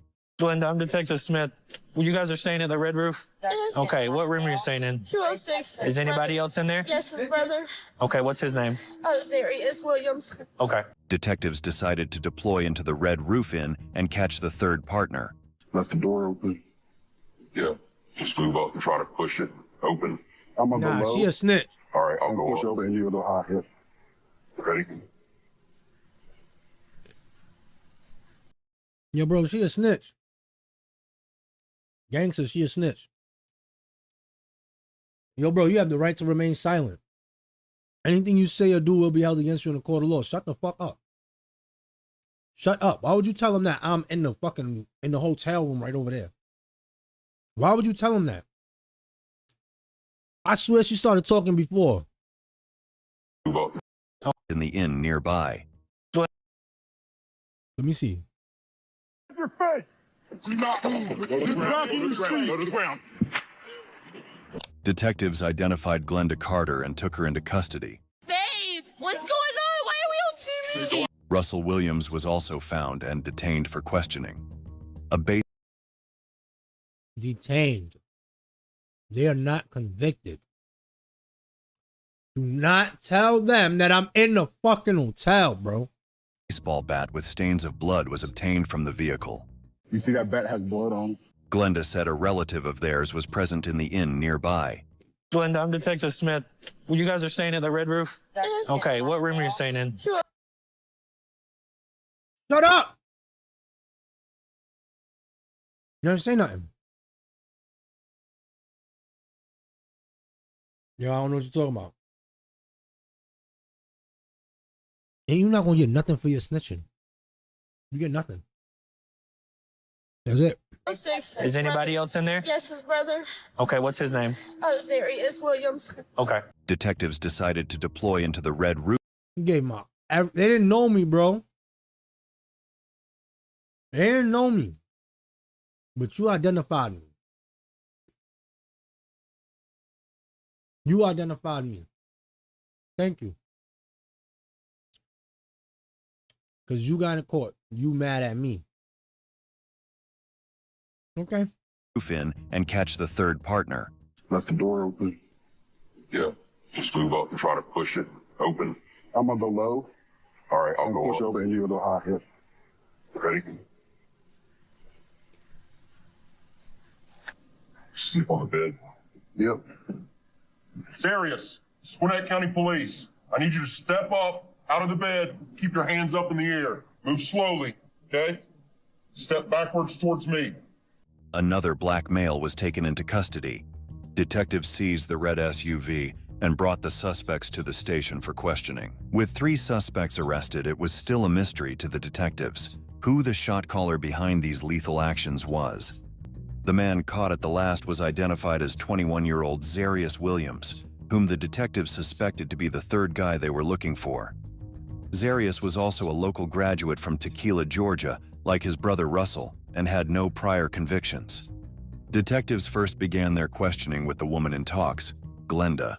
Glenda, I'm Detective Smith. You guys are staying at the Red Roof? Yes. Okay, what room are you staying in? 206. Is anybody else in there? Yes, his brother. Okay, what's his name? Zarius Williams. Okay. Detectives decided to deploy into the Red Roof Inn and catch the third partner. Left the door open. Yeah, just move up and try to push it open. I'm gonna Nah, go low. she a snitch. All right, I'll go Push up. over and you go high here. Ready? Yo, bro, she a snitch. Gangster, she a snitch. Yo, bro, you have the right to remain silent. Anything you say or do will be held against you in a court of law. Shut the fuck up. Shut up. Why would you tell him that I'm in the hotel room right over there? Why would you tell him that? I swear she started talking before. Move up. In the inn nearby. Let me see. Your face! Do not move. Go to the ground. Go to the ground. Go to the ground. Detectives identified Glenda Carter and took her into custody. Babe, what's going on? Why are we on TV? Russell Williams was also found and detained for questioning. A Detained. They are not convicted. Do not tell them that I'm in the fucking hotel, bro. baseball bat with stains of blood was obtained from the vehicle. You see that bat has blood on it? Glenda said a relative of theirs was present in the inn nearby. Glenda, I'm Detective Smith. You guys are staying at the Red Roof? Yes. Okay, what room are you staying in? Shut up! You never say nothing. Yo, I don't know what you're talking about. And you're not gonna get nothing for your snitching. You get nothing. That's it. 06. Is anybody else in there? Yes, his brother. Okay, what's his name? Zarius Williams. Okay. Detectives decided to deploy into the Red Roof. You gave my. They didn't know me, bro. They didn't know me. But you identified me. You identified me. Thank you. Because you got in court. You mad at me. Okay. Roof in and catch the third partner. Left the door open. Yeah, just move up and try to push it open. I'm gonna go low. All right, I'll go Push up. over and you go high here. Ready? Sleep on the bed. Yep. Darius, Gwinnett County Police. I need you to step up out of the bed. Keep your hands up in the air. Move slowly, okay? Step backwards towards me. Another black male was taken into custody. Detectives seized the red SUV and brought the suspects to the station for questioning. With 3 suspects arrested, it was still a mystery to the detectives who the shot caller behind these lethal actions was. The man caught at the last was identified as 21-year-old Zarius Williams, whom the detectives suspected to be the third guy they were looking for. Zarius was also a local graduate from Tequila, Georgia, like his brother Russell, and had no prior convictions. Detectives first began their questioning with the woman in talks, Glenda.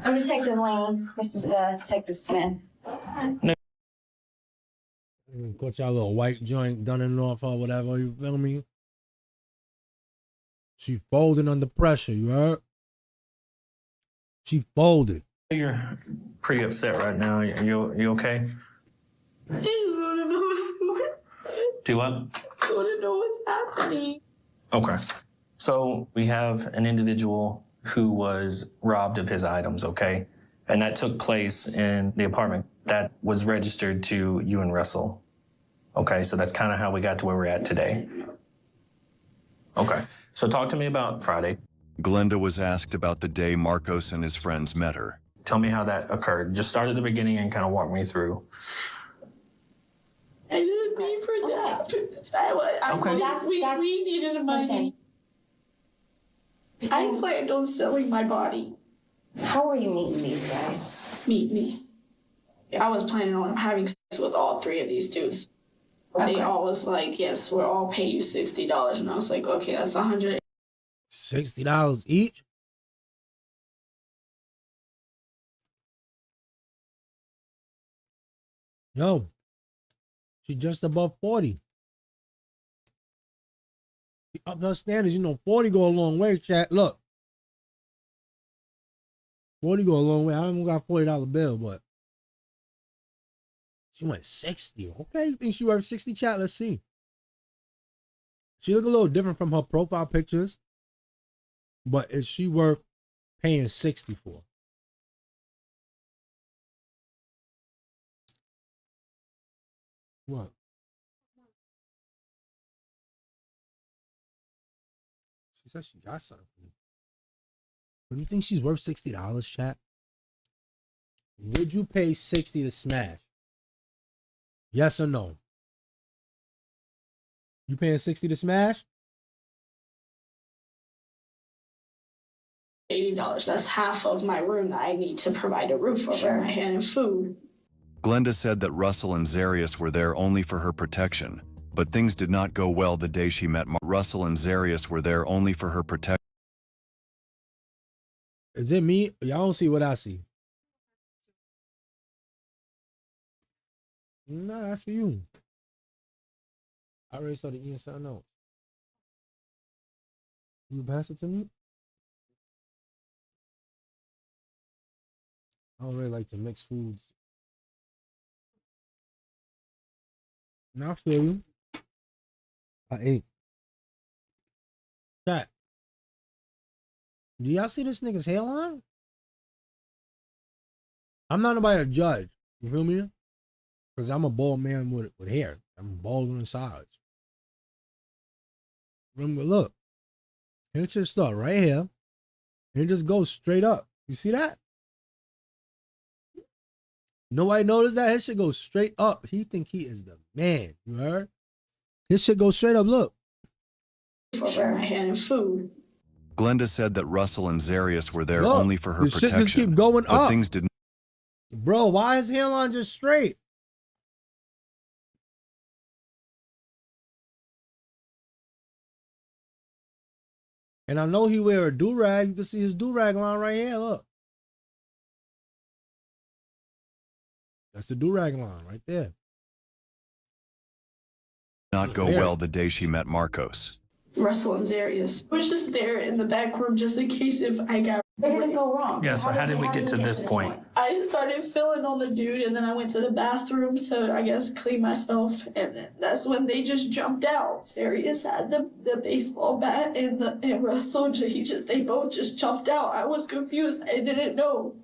I'm Detective Lane. This is Detective Smith. Got y'all little white joint done and off or whatever, you feel me? She folded under pressure, you heard? She folded. You're pretty upset right now. You okay? Do what? I want to know what's happening. Okay. So we have an individual who was robbed of his items, okay? And that took place in the apartment that was registered to you and Russell. Okay, so that's kind of how we got to where we're at today. Okay, so talk to me about Friday. Glenda was asked about the day Marcos and his friends met her. Tell me how that occurred. Just start at the beginning and kind of walk me through. I didn't mean for that. Okay. We needed money. I planned on selling my body. How are you meeting these guys? Meet me. I was planning on having sex with all 3 of these dudes. They all was like, yes, we'll all pay you $60. And I was like, okay, that's $60 each? Yo, she just above 40. She up her standards, 40 go a long way, chat. Look. 40 go a long way. I haven't got $40 bill, but she went 60. Okay, you think she worth 60, chat? Let's see. She look a little different from her profile pictures, but is she worth paying 60 for? What? She said she got something for me. Do you think she's worth $60, chat? Would you pay 60 to smash? Yes or no? You paying 60 to smash? $80. That's half of my room that I need to provide a roof over my head and food. Glenda said that Russell and Zarius were there only for her protection, but things did not go well the day she met Russell and Zarius were there only for her protection. Is it me? Y'all don't see what I see. No, that's for you. I already started eating something else. You pass it to me? I don't really like to mix foods. Now I feel you. I ate. Chat. Do y'all see this nigga's hairline? I'm not nobody to judge. You feel me? Because I'm a bald man with hair. I'm bald on the sides. Remember, look. It just start right here. And it just goes straight up. You see that? Nobody noticed that? His shit goes straight up. He think he is the man. You heard? His shit goes straight up. Look. For my hand and food. Glenda said that Russell and Zarius were there Look, only for her this shit protection. just keep going but up. things didn't. Bro, why is hairline just straight? And I know he wear a do-rag. You can see his do-rag line right here. Look. That's the do-rag line right there. Not go There. well the day she met Marcos. Russell and Zarius was just there in the back room just in case if I got. Where did it go wrong? Yeah, so how did we get to this point? I started feeling on the dude, and then I went to the bathroom to, I guess, clean myself, and then that's when they just jumped out. Zarius had the baseball bat, and Russell, they both just jumped out. I was confused. I didn't know.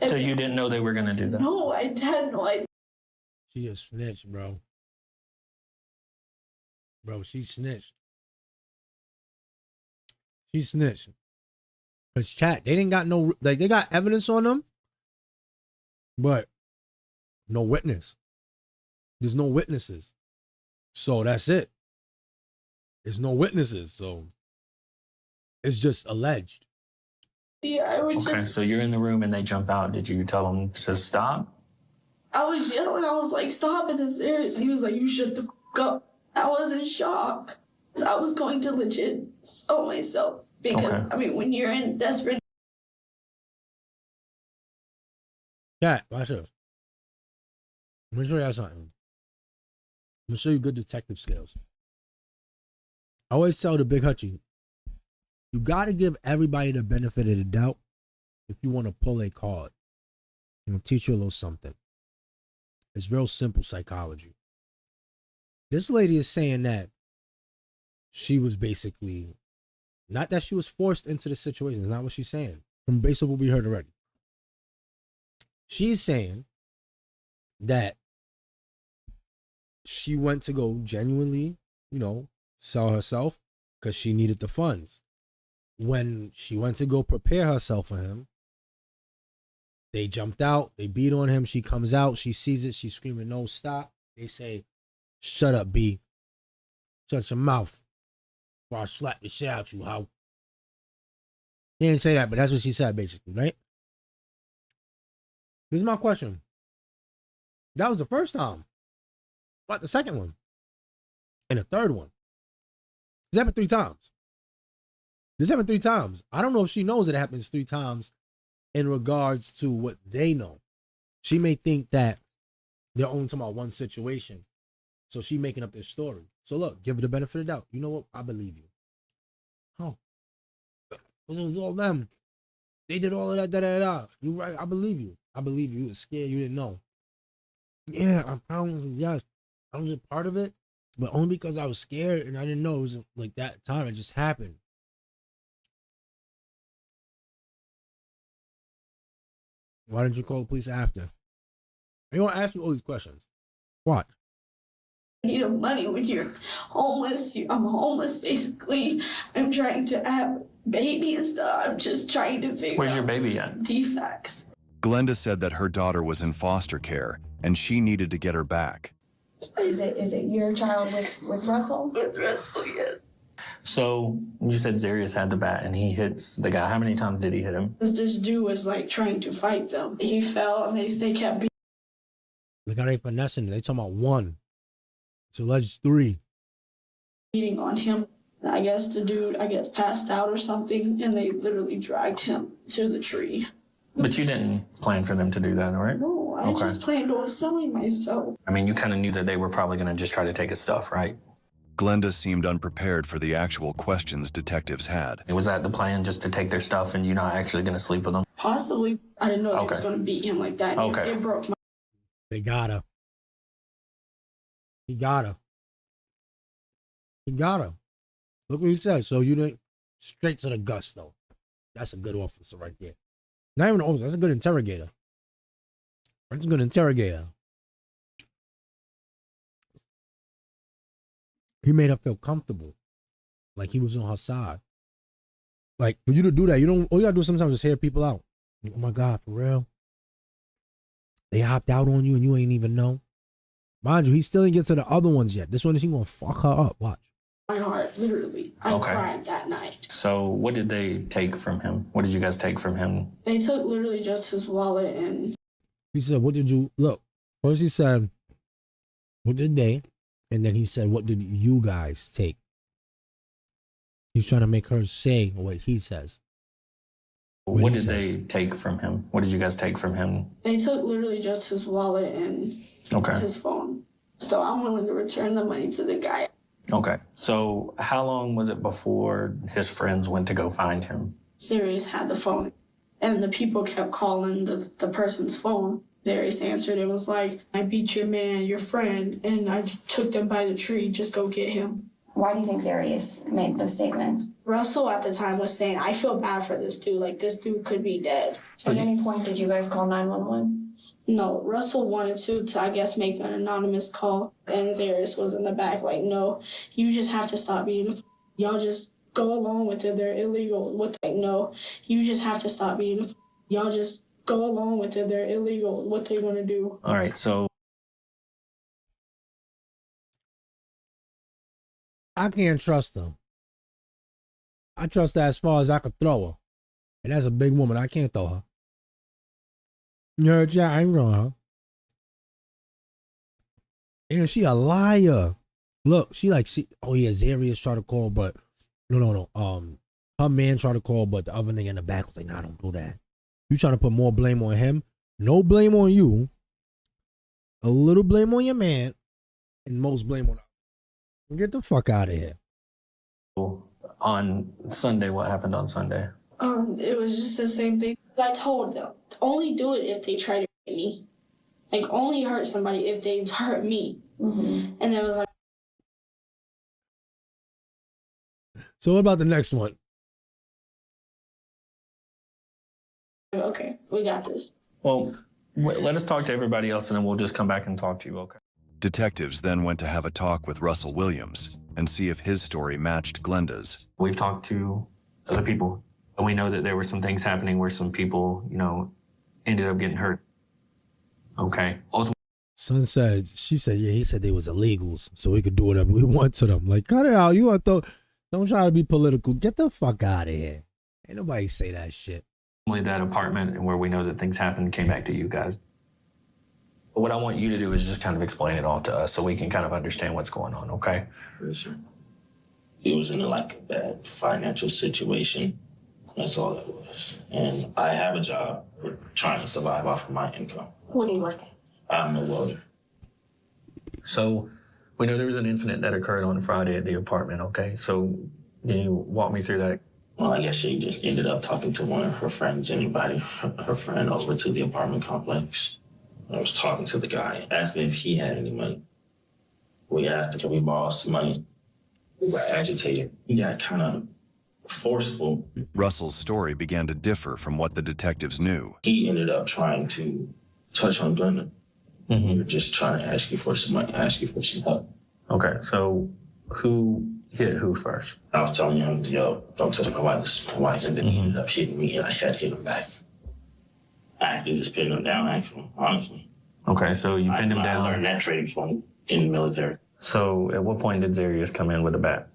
And So you didn't know they were going to do that? No, I had no idea. She a snitch, bro. Bro, she snitched. She snitched. Cause chat, they didn't got no, like, they got evidence on them, but no witness. There's no witnesses. So that's it. There's no witnesses. So it's just alleged. Yeah, I was Okay, just, so you're in the room and they jump out. Did you tell them to stop? I was yelling. I was like, stop it, it's serious. He was like, you shut the fuck up. I was in shock. I was going to legit sell myself. Because, Okay. I mean, when you're in desperate. Chat, watch this. Let me show you something. I'm gonna show you good detective skills. I always tell the big hutchie, you gotta give everybody the benefit of the doubt if you want to pull a card. I'm gonna teach you a little something. It's real simple psychology. This lady is saying that she was basically, not that she was forced into the situation. It's not what she's saying. From basically what we heard already. She's saying that she went to go genuinely, sell herself because she needed the funds. When she went to go prepare herself for him, they jumped out, they beat on him. She comes out, she sees it, she's screaming, no, stop. They say, shut up, B. Shut your mouth. Or I'll slap the shit out you, how? They didn't say that, but that's what she said, basically, right? This is my question. That was the first time. What, the second one? And a third one. This happened 3 times. This happened 3 times. I don't know if she knows it happens 3 times in regards to what they know. She may think that they're only talking about one situation. So she making up this story. So look, give her the benefit of the doubt. You know what? I believe you. Oh. It was all them. They did all of that, da-da-da. You right. I believe you. I believe you. You were scared. You didn't know. Yeah, yes. I was a part of it. But only because I was scared and I didn't know it was like that time. It just happened. Why didn't you call the police after? They gonna ask you all these questions. What? You need money when you're homeless. I'm homeless, basically. I'm trying to have a baby and stuff. I'm just trying to figure Where's out your baby at? defects. Glenda said that her daughter was in foster care and she needed to get her back. Is it your child with Russell? With Russell, yes. So you said Zarius had the bat and he hits the guy. How many times did he hit him? This dude was like trying to fight them. He fell and they kept Look how they finessing it. They talking about 1. It's alleged 3. beating on him. I guess the dude, passed out or something, and they literally dragged him to the tree. But you didn't plan for them to do that, all right? No, I just planned on selling myself. I mean, you kind of knew that they were probably going to just try to take his stuff, right? Glenda seemed unprepared for the actual questions detectives had. Was that the plan, just to take their stuff and you're not actually going to sleep with them? Possibly. I didn't know they was Okay. going to beat him like that. Okay. It broke my... They got her. He got her. He got her. Look what he said. So you didn't straight to the gusto. That's a good officer right there. Not even an officer. That's a good interrogator. That's a good interrogator. He made her feel comfortable, like he was on her side. Like for you to do that, you don't. All you gotta do sometimes is hear people out. Oh my God, for real? They hopped out on you and you ain't even know. Mind you, he still didn't get to the other ones yet. This one is he gonna fuck her up. Watch. My heart, literally. I Okay. cried that night. So what did they take from him? What did you guys take from him? They took literally just his wallet and... He said, what did you, look, first he said, what did they? And then he said, what did you guys take? He's trying to make her say what he says. What he did they take from him? What did you guys take from him? They took literally just his wallet and Okay. his phone. So I'm willing to return the money to the guy. Okay. So how long was it before his friends went to go find him? Sirius had the phone, and the people kept calling the person's phone. Darius answered and was like, I beat your man, your friend, and I took them by the tree. Just go get him. Why do you think Zarius made those statements? Russell at the time was saying, I feel bad for this dude. Like, this dude could be dead. At any point, did you guys call 911? No, Russell wanted to I guess, make an anonymous call. And Zarius was in the back like, no, you just have to stop being, y'all just go along with it. They're illegal. No, you just have to stop being, y'all just go along with it. They're illegal. What they want to do. All right. So I can't trust her. I trust her as far as I could throw her. And that's a big woman. I can't throw her. You heard ya? I ain't wrong, huh? And she a liar. Look, oh yeah, Zarius tried to call, but no. Her man tried to call, but the other nigga in the back was like, nah, don't do that. You trying to put more blame on him? No blame on you. A little blame on your man, and most blame on her. Get the fuck out of here. on Sunday, what happened on Sunday? It was just the same thing. I told them, only do it if they try to hurt me. Like, only hurt somebody if they've hurt me. Mm-hmm. And it was like... So what about the next one? Okay, we got this. Well, let us talk to everybody else and then we'll just come back and talk to you, okay? Detectives then went to have a talk with Russell Williams and see if his story matched Glenda's. We've talked to other people, and we know that there were some things happening where some people, ended up getting hurt. Okay. Son said, she said, yeah, he said they was illegals, so we could do whatever we want to them. Like, cut it out. You want to don't try to be political. Get the fuck out of here. Ain't nobody say that shit. That apartment and where we know that things happened came back to you guys. But what I want you to do is just kind of explain it all to us so we can kind of understand what's going on, okay? For sure. He was in like a bad financial situation. That's all it was. And I have a job. We're trying to survive off of my income. What do you work at? I'm a welder. So we know there was an incident that occurred on Friday at the apartment, okay? So can you walk me through that? Well, I guess she just ended up talking to one of her friends, her friend over to the apartment complex. I was talking to the guy, asking if he had any money. We asked, can we borrow some money? We got agitated. We got kind of forceful. Russell's story began to differ from what the detectives knew. He ended up trying to touch on Glenda. We were just trying to ask you for some money, ask you for some help. Okay, so who hit who first? I was telling him, yo, don't touch my wife, and then he ended up hitting me, and I had to hit him back. I actually just pinned him down, actually, honestly. Okay, so you pinned him down. I learned that trade from in the military. So at what point did Zarius come in with a bat?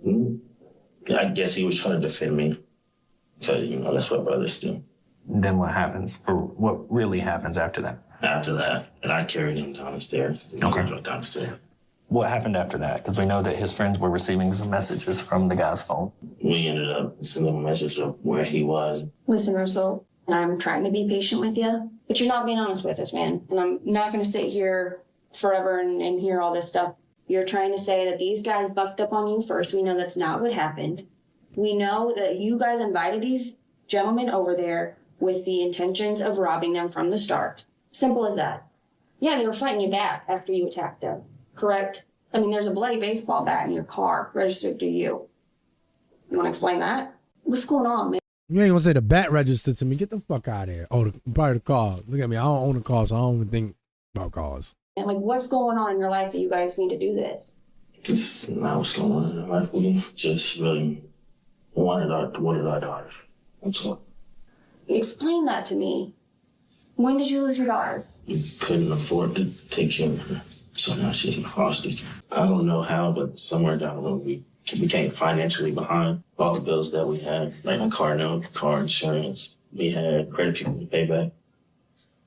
Yeah, I guess he was trying to defend me, because, that's what brothers do. Then what happens? What really happens after that? After that, and I carried him down the stairs. Okay. Down the stairs. What happened after that? Because we know that his friends were receiving some messages from the guy's phone. We ended up sending a message of where he was. Listen, Russell, I'm trying to be patient with you, but you're not being honest with us, man. And I'm not going to sit here forever and hear all this stuff. You're trying to say that these guys bucked up on you first. We know that's not what happened. We know that you guys invited these gentlemen over there with the intentions of robbing them from the start. Simple as that. Yeah, they were fighting you back after you attacked them, correct? I mean, there's a bloody baseball bat in your car registered to you. You want to explain that? What's going on, man? You ain't gonna say the bat registered to me. Get the fuck out of here. Oh, probably the car. Look at me. I don't own a car, so I don't even think about cars. And like, what's going on in your life that you guys need to do this? It's not what's going on in our life. We just really wanted our daughters. That's all. Explain that to me. When did you lose your daughter? We couldn't afford to take care of her, so now she's in foster care. I don't know how, but somewhere down the road we became financially behind. All the bills that we had, like a car note, car insurance, we had credit people to pay back.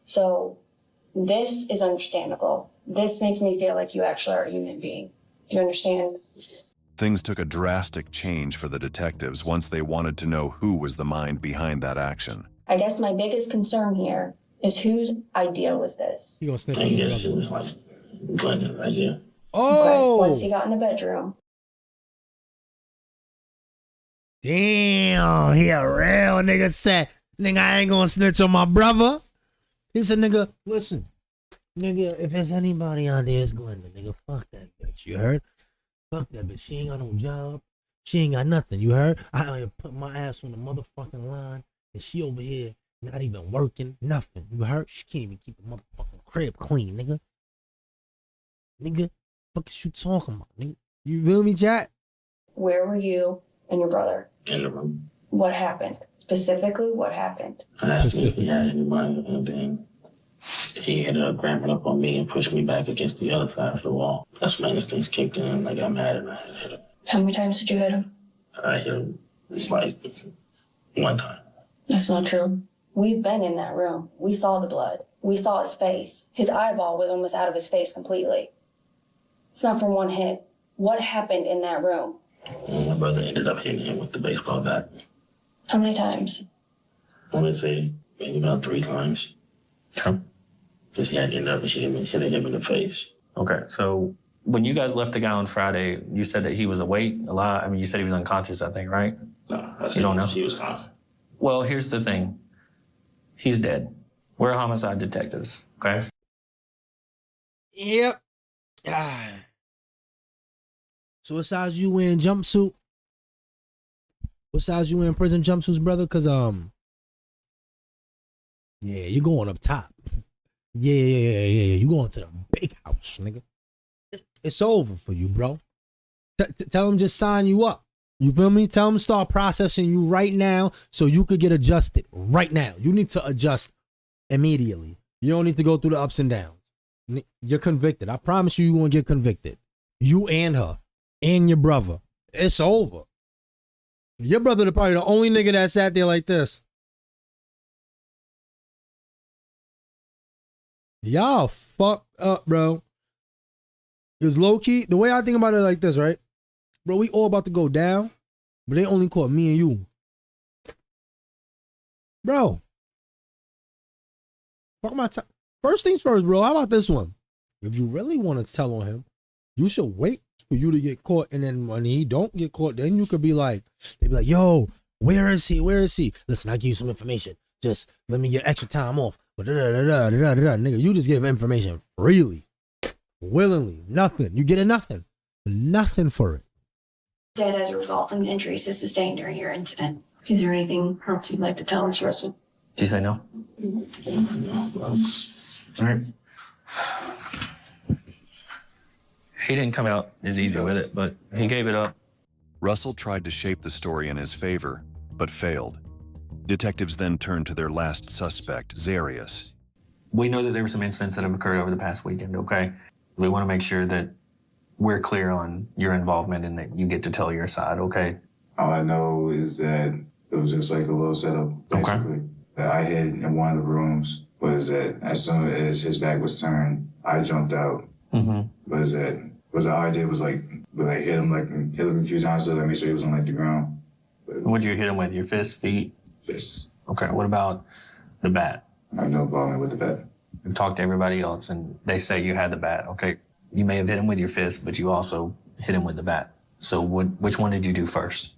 So this is understandable. This makes me feel like you actually are a human being. Do you understand? Things took a drastic change for the detectives once they wanted to know who was the mind behind that action. I guess my biggest concern here is whose idea was this? You gonna snitch I on your guess it brother. was like Glenda's idea. Oh! Okay, once he got in the bedroom. Damn, he a real nigga said, nigga, I ain't gonna snitch on my brother. He said, nigga, listen, nigga, if there's anybody out there, it's Glenda, nigga, fuck that bitch, you heard? Fuck that bitch, she ain't got no job, she ain't got nothing, you heard? I put my ass on the motherfucking line, and she over here not even working, nothing, you heard? She can't even keep the motherfucking crib clean, nigga. Nigga, fuck is you talking about, nigga? You feel me, chat? Where were you and your brother? In the room. What happened? Specifically, what happened? I asked him if he had any money, and then he ended up ramping up on me and pushed me back against the other side of the wall. That's when instincts kicked in, and I got mad and I hit him. How many times did you hit him? I hit him like one time. That's not true. We've been in that room. We saw the blood. We saw his face. His eyeball was almost out of his face completely. It's not from one hit. What happened in that room? And my brother ended up hitting him with the baseball bat. How many times? I want to say maybe about 3 times. Because he had ended up hitting him in the face. Okay, so when you guys left the guy on Friday, you said that he was awake, alive. I mean, you said he was unconscious, I think, right? No, I said You don't know? He was gone. Well, here's the thing. He's dead. We're homicide detectives, okay? Yep. Ah. So what size you in jumpsuit? What size you in prison jumpsuits, brother? Cause yeah, you going up top. Yeah. You going to the big house, nigga. It's over for you, bro. Tell them just sign you up. You feel me? Tell them start processing you right now so you could get adjusted right now. You need to adjust immediately. You don't need to go through the ups and downs. You're convicted. I promise you're going to get convicted. You and her and your brother. It's over. Your brother probably the only nigga that sat there like this. Y'all fucked up, bro. Cause low key, the way I think about it like this, right? Bro, we all about to go down, but they only caught me and you. Bro. Fuck my time. First things first, bro. How about this one? If you really want to tell on him, you should wait for you to get caught. And then when he don't get caught, then you could be like, they be like, yo, where is he? Where is he? Listen, I'll give you some information. Just let me get extra time off. But nigga, you just give information freely, willingly, nothing. You get nothing. Nothing for it. Dead as a result from the injuries sustained during your incident. Is there anything else you'd like to tell us, Russell? Did you say no? All right. He didn't come out as easy with it, but he gave it up. Russell tried to shape the story in his favor, but failed. Detectives then turned to their last suspect, Zarius. We know that there were some incidents that have occurred over the past weekend, okay? We want to make sure that we're clear on your involvement and that you get to tell your side, okay? All I know is that it was just like a little setup, basically. That I hid in one of the rooms, was that as soon as his back was turned, I jumped out. Was that all I did was like hit him a few times so that I made sure he was on like the ground. What'd you hit him with? Your fists, feet? Fists. Okay, what about the bat? I have no problem with the bat. We've talked to everybody else and they say you had the bat, okay? You may have hit him with your fist, but you also hit him with the bat. So which one did you do first?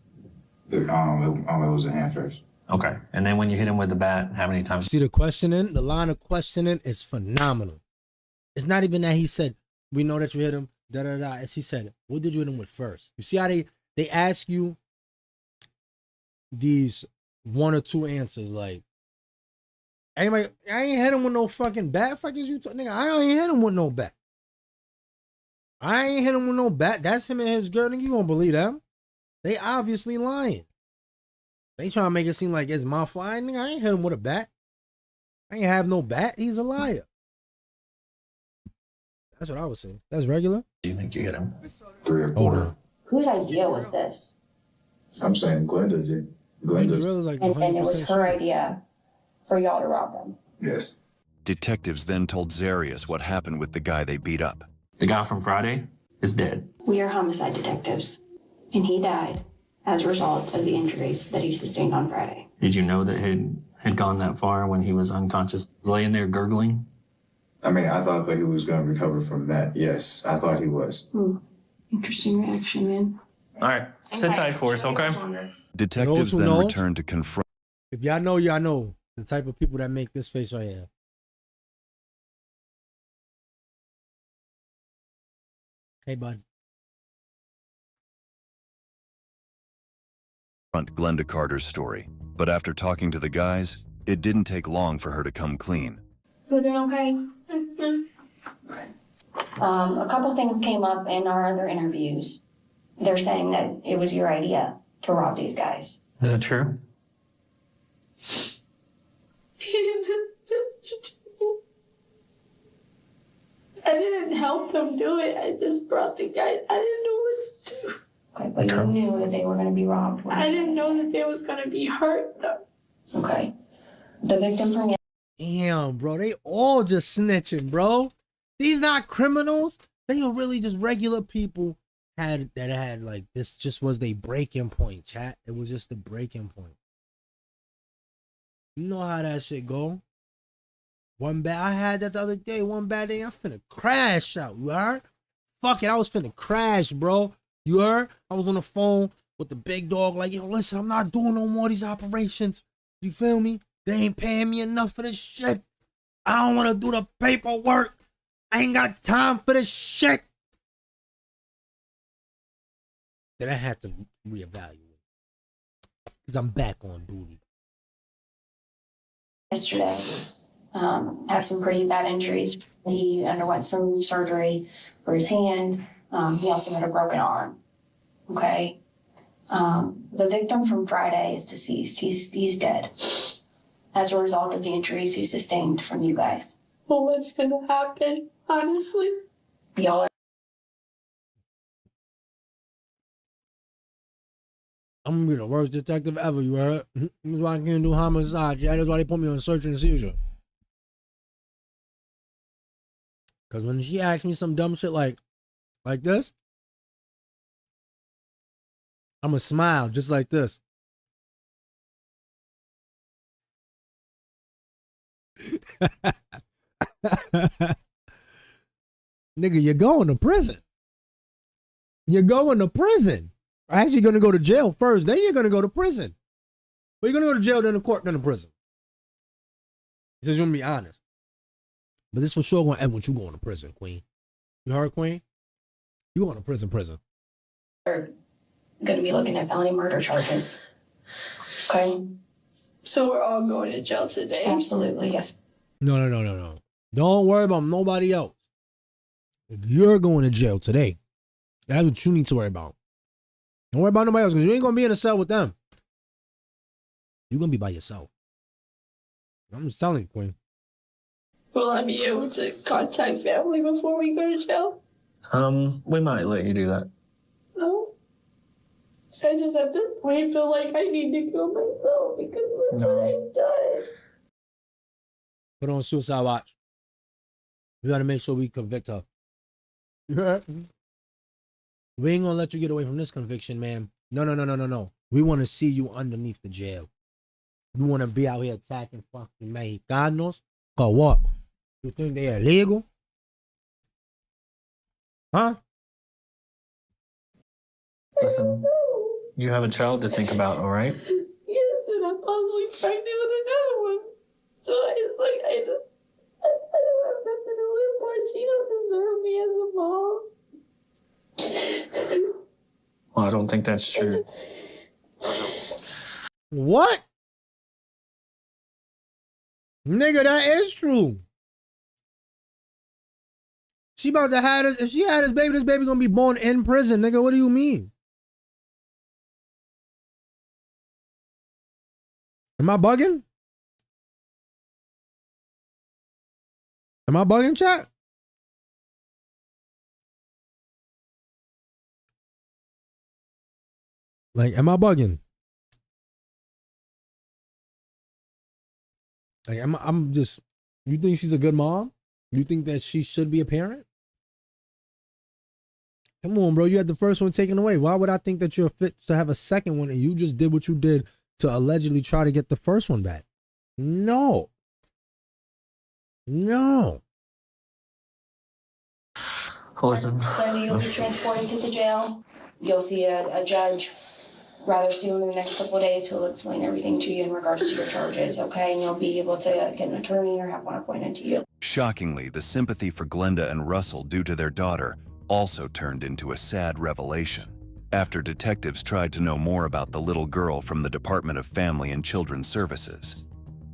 It was the hand first. Okay, and then when you hit him with the bat, how many times? See the questioning? The line of questioning is phenomenal. It's not even that he said, we know that you hit him, da-da-da. As he said, what did you hit him with first? You see how they ask you these one or two answers, like, anybody, I ain't hit him with no fucking bat. Fuck is you talking, nigga? I ain't hit him with no bat. I ain't hit him with no bat. That's him and his girl. Nigga, you gonna believe them? They obviously lying. They trying to make it seem like it's my flying. Nigga, I ain't hit him with a bat. I ain't have no bat. He's a liar. That's what I was saying. That's regular. Do you think you hit him? 3 or 4. Whose idea was this? I'm saying Glenda did. Glenda. Like and it was her idea for y'all to rob them. Yes. Detectives then told Zarius what happened with the guy they beat up. The guy from Friday is dead. We are homicide detectives, and he died as a result of the injuries that he sustained on Friday. Did you know that he had gone that far when he was unconscious, laying there gurgling? I mean, I thought that he was going to recover from that. Yes, I thought he was. Interesting reaction, man. All right, sit tight for us, okay? Detectives then returned to confront. If y'all know, y'all know the type of people that make this face right here. Hey, bud. Glenda Carter's story, but after talking to the guys, it didn't take long for her to come clean. You doing okay? A couple things came up in our other interviews. They're saying that it was your idea to rob these guys. Is that true? I didn't help them do it. I just brought the guys. I didn't know what to do. Okay, but you knew that they were going to be robbed. I didn't know that they was going to be hurt, though. Okay. The victim from Damn, bro. They all just snitching, bro. These not criminals. They are really just regular people that had like, this just was their breaking point, chat. It was just the breaking point. You know how that shit go. I had that the other day. One bad day, I'm finna crash out. You heard? Fuck it, I was finna crash, bro. You heard? I was on the phone with the big dog, like, yo, listen, I'm not doing no more of these operations. You feel me? They ain't paying me enough for this shit. I don't want to do the paperwork. I ain't got time for this shit. Then I had to reevaluate. Because I'm back on duty. yesterday had some pretty bad injuries. He underwent some surgery for his hand. He also had a broken arm. Okay. The victim from Friday is deceased. He's dead as a result of the injuries he sustained from you guys. Well, what's gonna happen, honestly? Y'all are I'm gonna be the worst detective ever, you heard? That's why I can't do homicide. Yeah, that's why they put me on search and seizure. Because when she asks me some dumb shit like this, I'm going to smile just like this. Nigga, you're going to prison. You're going to prison. Actually, you're going to go to jail first, then you're going to go to prison. But you're going to go to jail, then to court, then to prison. He says you're going to be honest. But this for sure going to end with you going to prison, Queen. You heard, Queen? You going to prison. We're going to be looking at felony murder charges. Okay? So we're all going to jail today? Absolutely, yes. No. Don't worry about nobody else. You're going to jail today. That's what you need to worry about. Don't worry about nobody else because you ain't going to be in a cell with them. You're going to be by yourself. I'm just telling you, Queen. Will I be able to contact family before we go to jail? We might let you do that. No. I just at this point feel like I need to kill myself because look what I've done. Put on suicide watch. We got to make sure we convict her. We ain't going to let you get away from this conviction, man. No. We want to see you underneath the jail. You want to be out here attacking fucking Mexicanos? Or what? You think they are illegal? Huh? Listen, you have a child to think about, all right? Yes, and I'm possibly pregnant with another one. So it's like, I don't have nothing to live for. She don't deserve me as a mom. Well, I don't think that's true. What? Nigga, that is true. She about to have this. If she had this baby gonna be born in prison, nigga. What do you mean? Am I bugging? Am I bugging, chat? Like, am I bugging? Like, I'm just, you think she's a good mom? You think that she should be a parent? Come on, bro. You had the first one taken away. Why would I think that you're fit to have a second one and you just did what you did to allegedly try to get the first one back? No. Listen. So you'll be transported to the jail. You'll see a judge rather soon in the next couple of days who will explain everything to you in regards to your charges, okay? And you'll be able to get an attorney or have one appointed to you. Shockingly, the sympathy for Glenda and Russell due to their daughter also turned into a sad revelation. After detectives tried to know more about the little girl from the Department of Family and Children's Services,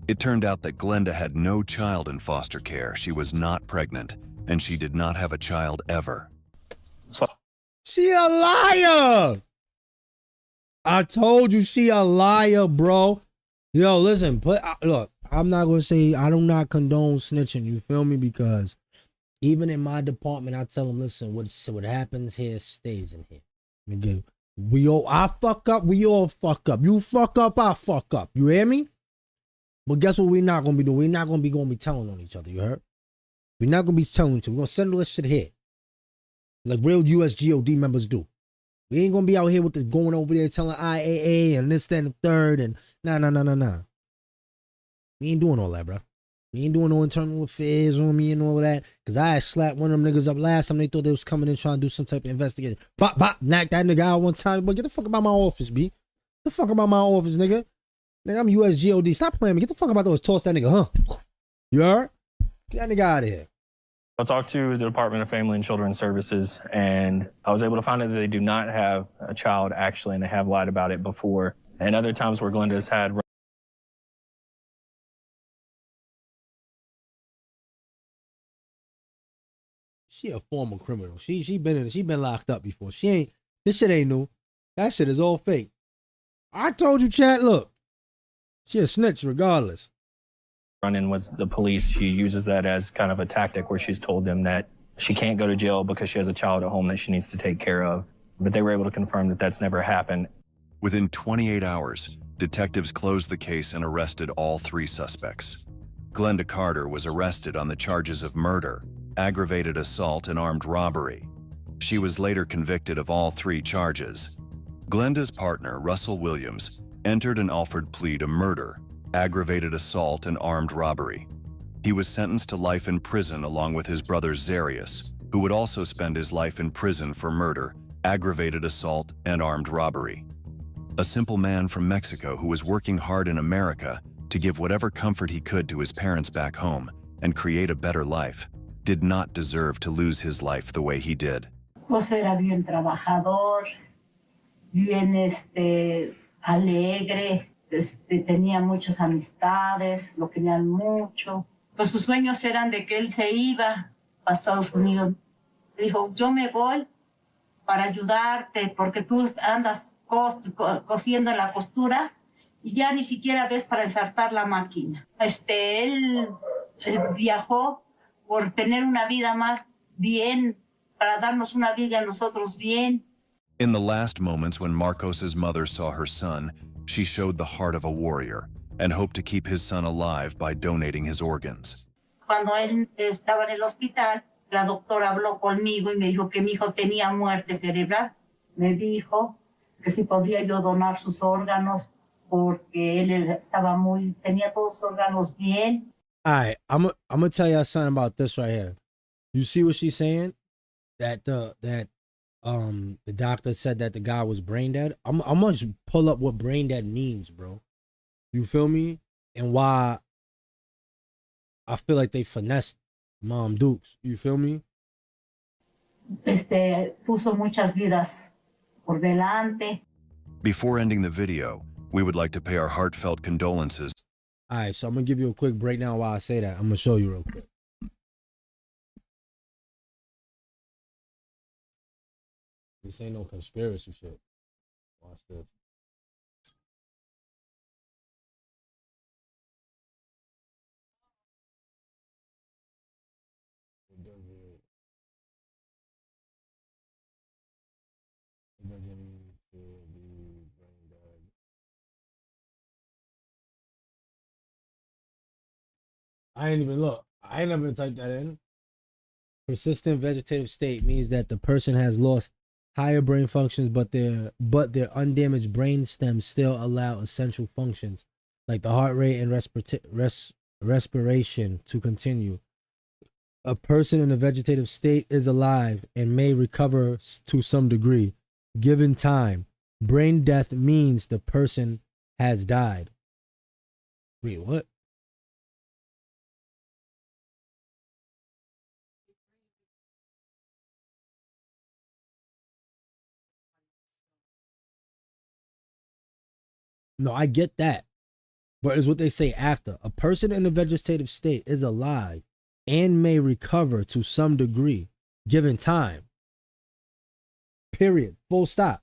it turned out that Glenda had no child in foster care. She was not pregnant, and she did not have a child ever. She a liar! I told you she a liar, bro. Yo, listen, look, I'm not going to say, I do not condone snitching, you feel me? Because even in my department, I tell them, listen, what happens here stays in here. Nigga, I fuck up, we all fuck up. You fuck up, I fuck up. You hear me? But guess what we're not going to be doing? We're not going to be telling on each other, you heard? We're not going to be telling each other. We're going to settle this shit here. Like real USGOD members do. We ain't gonna be out here with the going over there telling IAA and this, that, and the third, and nah. We ain't doing all that, bro. We ain't doing no internal affairs on me and all of that. Cause I slapped one of them niggas up last time. They thought they was coming in trying to do some type of investigation. Bop, knock that nigga out one time. But get the fuck about my office, B. Get the fuck about my office, nigga. Nigga, I'm USGOD. Stop playing me. Get the fuck about those. Toss that nigga, huh? You heard? Get that nigga out of here. I talked to the Department of Family and Children's Services, and I was able to find out that they do not have a child, actually, and they have lied about it before. And other times where Glenda's had... She a former criminal. She been locked up before. This shit ain't new. That shit is all fake. I told you, chat, look. She a snitch regardless. Run-in with the police, she uses that as kind of a tactic where she's told them that she can't go to jail because she has a child at home that she needs to take care of. But they were able to confirm that that's never happened. Within 28 hours, detectives closed the case and arrested all 3 suspects. Glenda Carter was arrested on the charges of murder, aggravated assault, and armed robbery. She was later convicted of all 3 charges. Glenda's partner, Russell Williams, entered an offered plea to murder, aggravated assault, and armed robbery. He was sentenced to life in prison along with his brother Zarius, who would also spend his life in prison for murder, aggravated assault, and armed robbery. A simple man from Mexico who was working hard in America to give whatever comfort he could to his parents back home and create a better life, did not deserve to lose his life the way he did. Pues era bien trabajador, bien alegre, tenía muchas amistades, lo querían mucho. Pues sus sueños eran de que él se iba a Estados Unidos. Dijo, yo me voy para ayudarte porque tú andas cosiendo en la costura y ya ni siquiera ves para ensartar la máquina. Él viajó por tener una vida más bien, para darnos una vida a nosotros bien. In the last moments when Marcos's mother saw her son, she showed the heart of a warrior and hoped to keep his son alive by donating his organs. Cuando él estaba en el hospital, la doctora habló conmigo y me dijo que mi hijo tenía muerte cerebral. Me dijo que si podía yo donar sus órganos porque él estaba tenía todos sus órganos bien. All right, I'm gonna tell y'all something about this right here. You see what she's saying? That the doctor said that the guy was brain dead. I'm gonna just pull up what brain dead means, bro. You feel me? And why I feel like they finessed Mom Dukes. You feel me? Puso muchas vidas por delante. Before ending the video, we would like to pay our heartfelt condolences. All right, so I'm gonna give you a quick breakdown while I say that. I'm gonna show you real quick. This ain't no conspiracy shit. Watch this. It doesn't need to be brain dead. I ain't even look. I ain't never typed that in. Persistent vegetative state means that the person has lost higher brain functions, but their undamaged brain stems still allow essential functions like the heart rate and respiration to continue. A person in a vegetative state is alive and may recover to some degree, given time. Brain death means the person has died. Wait, what? No, I get that. But it's what they say after. A person in a vegetative state is alive and may recover to some degree, given time. Period. Full stop.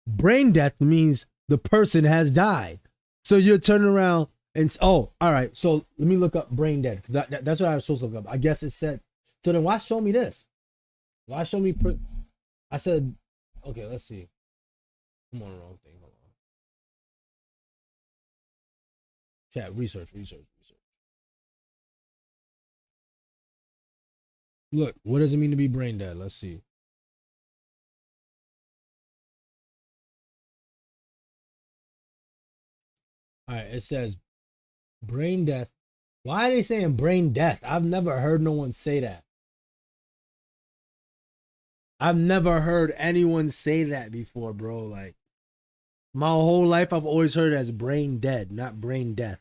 Brain death means the person has died. So you're turning around and, oh, all right. So let me look up brain dead, because that's what I was supposed to look up. I guess it said, so then why show me this? Why show me, I said, okay, let's see. I'm on the wrong thing. Hold on. Chat, research. Look, what does it mean to be brain dead? Let's see. All right, it says brain death. Why are they saying brain death? I've never heard no one say that. I've never heard anyone say that before, bro. Like, my whole life, I've always heard it as brain dead, not brain death.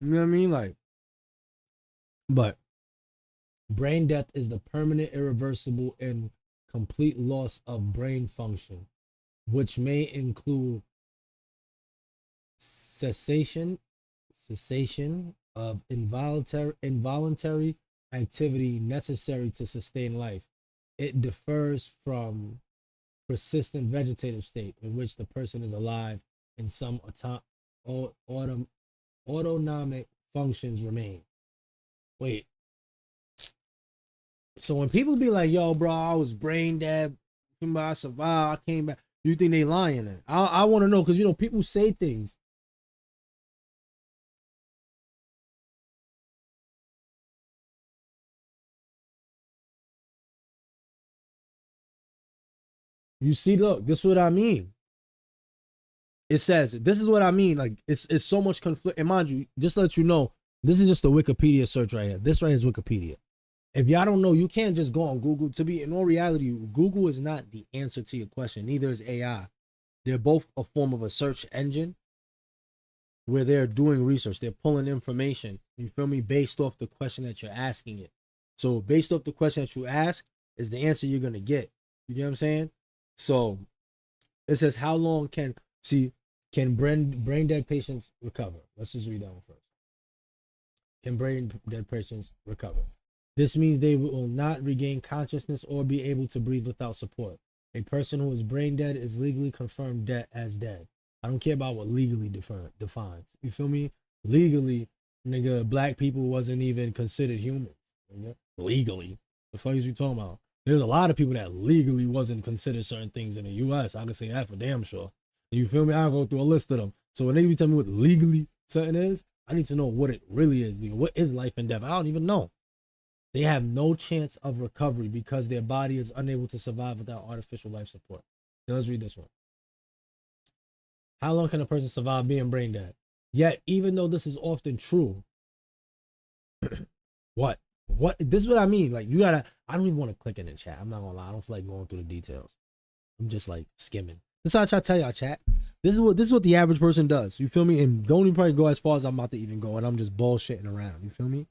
You know what I mean? Like, but brain death is the permanent, irreversible, and complete loss of brain function, which may include cessation of involuntary activity necessary to sustain life. It differs from persistent vegetative state, in which the person is alive and some autonomic functions remain. Wait. So when people be like, yo, bro, I was brain dead, I survived, I came back, you think they lying then? I want to know, because, you know, people say things You see, look, this is what I mean. It says, this is what I mean. Like, it's so much conflict. And mind you, just to let you know, this is just a Wikipedia search right here. This right here is Wikipedia. If y'all don't know, you can't just go on Google. To be in all reality, Google is not the answer to your question. Neither is AI. They're both a form of a search engine where they're doing research. They're pulling information, you feel me, based off the question that you're asking it. So based off the question that you ask is the answer you're going to get. You get what I'm saying? So it says, how long can brain dead patients recover? Let's just read that one first. Can brain dead patients recover? This means they will not regain consciousness or be able to breathe without support. A person who is brain dead is legally confirmed as dead. I don't care about what legally defines. You feel me? Legally, nigga, black people wasn't even considered humans. Nigga. Legally. The fuck is you talking about? There's a lot of people that legally wasn't considered certain things in the U.S. I can say that for damn sure. You feel me? I'll go through a list of them. So when they be telling me what legally something is, I need to know what it really is. Nigga. What is life and death? I don't even know. They have no chance of recovery because their body is unable to survive without artificial life support. Now let's read this one. How long can a person survive being brain dead? Yet, even though this is often true, what? This is what I mean. Like, I don't even want to click it in chat. I'm not gonna lie. I don't feel like going through the details. I'm just like skimming. That's what I try to tell y'all, chat. This is what the average person does. You feel me? And don't even probably go as far as I'm about to even go. And I'm just bullshitting around. You feel me?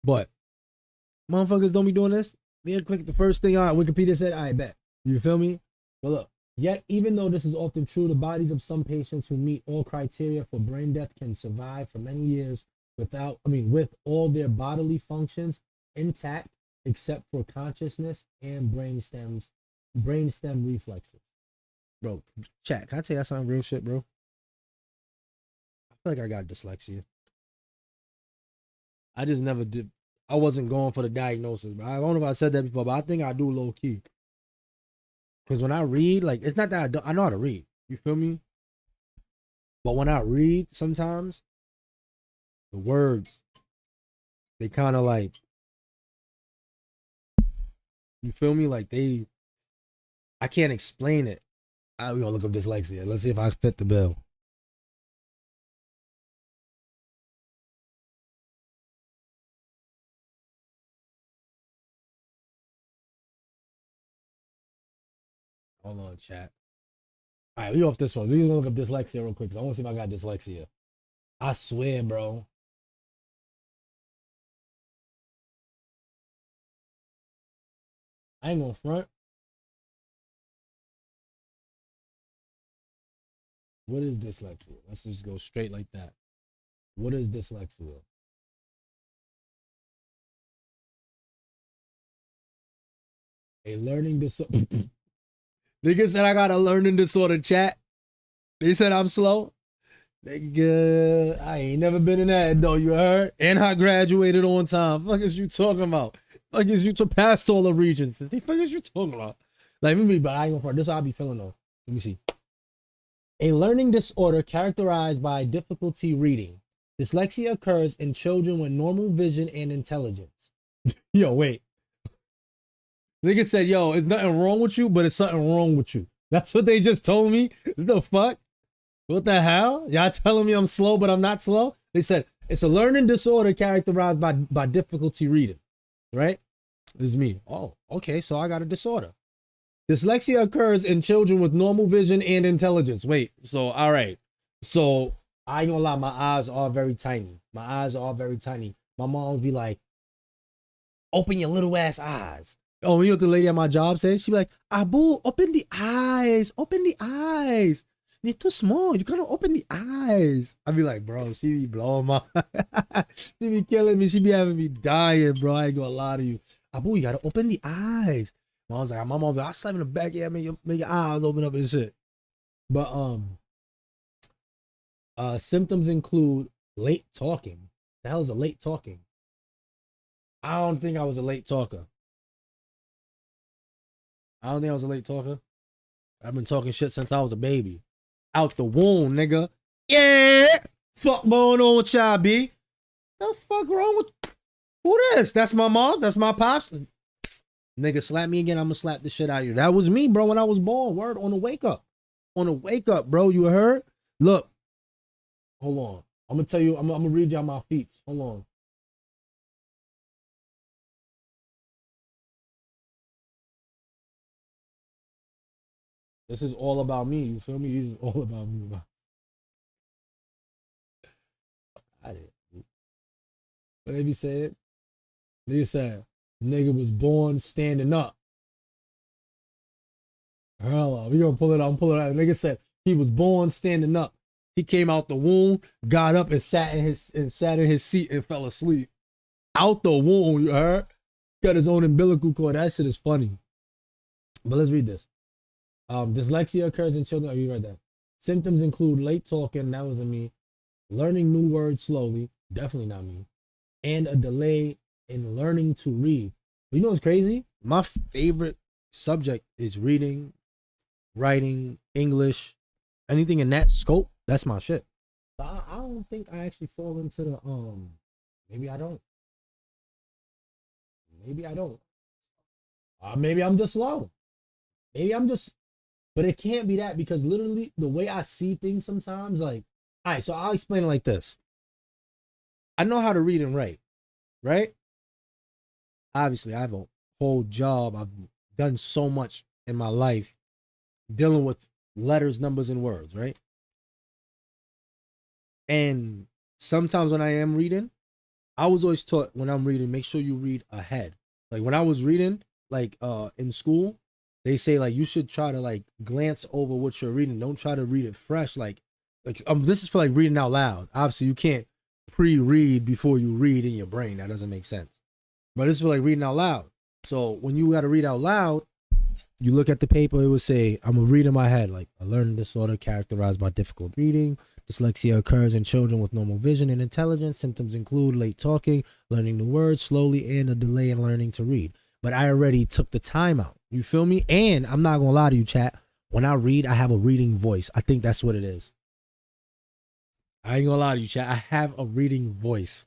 But motherfuckers don't be doing this. They click the first thing on Wikipedia said, I bet. You feel me? But look, yet even though this is often true, the bodies of some patients who meet all criteria for brain death can survive for many years with all their bodily functions intact except for consciousness and brainstem reflexes. Bro, chat, can I tell you something real shit, bro? I feel like I got dyslexia. I just never did. I wasn't going for the diagnosis, bro. I don't know if I said that before, but I think I do low key. Because when I read, like, it's not that I know how to read. You feel me? But when I read, sometimes the words, they kind of like, you feel me? Like I can't explain it. We're gonna look up dyslexia. Let's see if I fit the bill. Hold on, chat. All right, we off this one. We're gonna look up dyslexia real quick. I want to see if I got dyslexia. I swear, bro. I ain't gonna front. What is dyslexia? Let's just go straight like that. What is dyslexia? A learning disorder. Nigga said I got a learning disorder, chat. They said I'm slow. Nigga, I ain't never been in that though, you heard? And I graduated on time. Fuck is you talking about? Fuck is you to pass all the regions? The fuck is you talking about? Like, me, but I ain't gonna front. This is how I be feeling though. Let me see. A learning disorder characterized by difficulty reading. Dyslexia occurs in children with normal vision and intelligence. Yo, wait. Nigga said, yo, it's nothing wrong with you, but it's something wrong with you. That's what they just told me? What the fuck? What the hell? Y'all telling me I'm slow, but I'm not slow? They said, it's a learning disorder characterized by difficulty reading. Right? This is me. Oh, okay, so I got a disorder. Dyslexia occurs in children with normal vision and intelligence. Wait, so, all right. So, I ain't gonna lie, my eyes are very tiny. My eyes are very tiny. My mom's be like, open your little ass eyes. Oh, you know what the lady at my job says? She be like, Abu, open the eyes. Open the eyes. They're too small. You gotta open the eyes. I be like, bro, she be blowing my she be killing me. She be having me dying, bro. I ain't gonna lie to you. Abu, you gotta open the eyes. My mom's like, I slept in the back, yeah, make your eyes open up and shit. But symptoms include late talking. The hell is a late talking? I don't think I was a late talker. I've been talking shit since I was a baby. Out the womb, nigga. Yeah. Fuck going on with y'all, B? The fuck wrong with who this? That's my mom. That's my pops. Nigga, slap me again, I'm gonna slap the shit out of you. That was me, bro, when I was born. Word, on the wake up. On the wake up, bro. You heard? Look. Hold on. I'm gonna tell you, I'm gonna read y'all my feats. Hold on. This is all about me. You feel me? This is all about me. I did. What they be saying? They said, nigga was born standing up. Hello, we gonna pull it out. I'm pulling it out. Nigga said he was born standing up. He came out the womb, got up and sat in his seat and fell asleep. Out the womb, you heard? Got his own umbilical cord. That shit is funny. But let's read this. Dyslexia occurs in children. Oh, you read that. Symptoms include late talking. That wasn't me. Learning new words slowly. Definitely not me. And a delay in learning to read. You know what's crazy? My favorite subject is reading, writing, English, anything in that scope. That's my shit. I don't think I actually fall into the maybe I don't. Maybe I don't. Maybe I'm just slow. Maybe I'm just, but it can't be that, because literally the way I see things sometimes, like, all right, so I'll explain it like this. I know how to read and write, right? Obviously, I have a whole job. I've done so much in my life dealing with letters, numbers, and words, right? And sometimes when I am reading, I was always taught when I'm reading, make sure you read ahead. Like when I was reading, like in school, they say like you should try to like glance over what you're reading. Don't try to read it fresh. Like this is for like reading out loud. Obviously, you can't pre-read before you read in your brain. That doesn't make sense. But this is for like reading out loud. So when you got to read out loud, you look at the paper, it would say, I'm gonna read in my head, like a learning disorder characterized by difficult reading. Dyslexia occurs in children with normal vision and intelligence. Symptoms include late talking, learning new words slowly, and a delay in learning to read. But I already took the time out. You feel me? And I'm not gonna lie to you, chat. When I read, I have a reading voice. I think that's what it is. I ain't gonna lie to you, chat. I have a reading voice.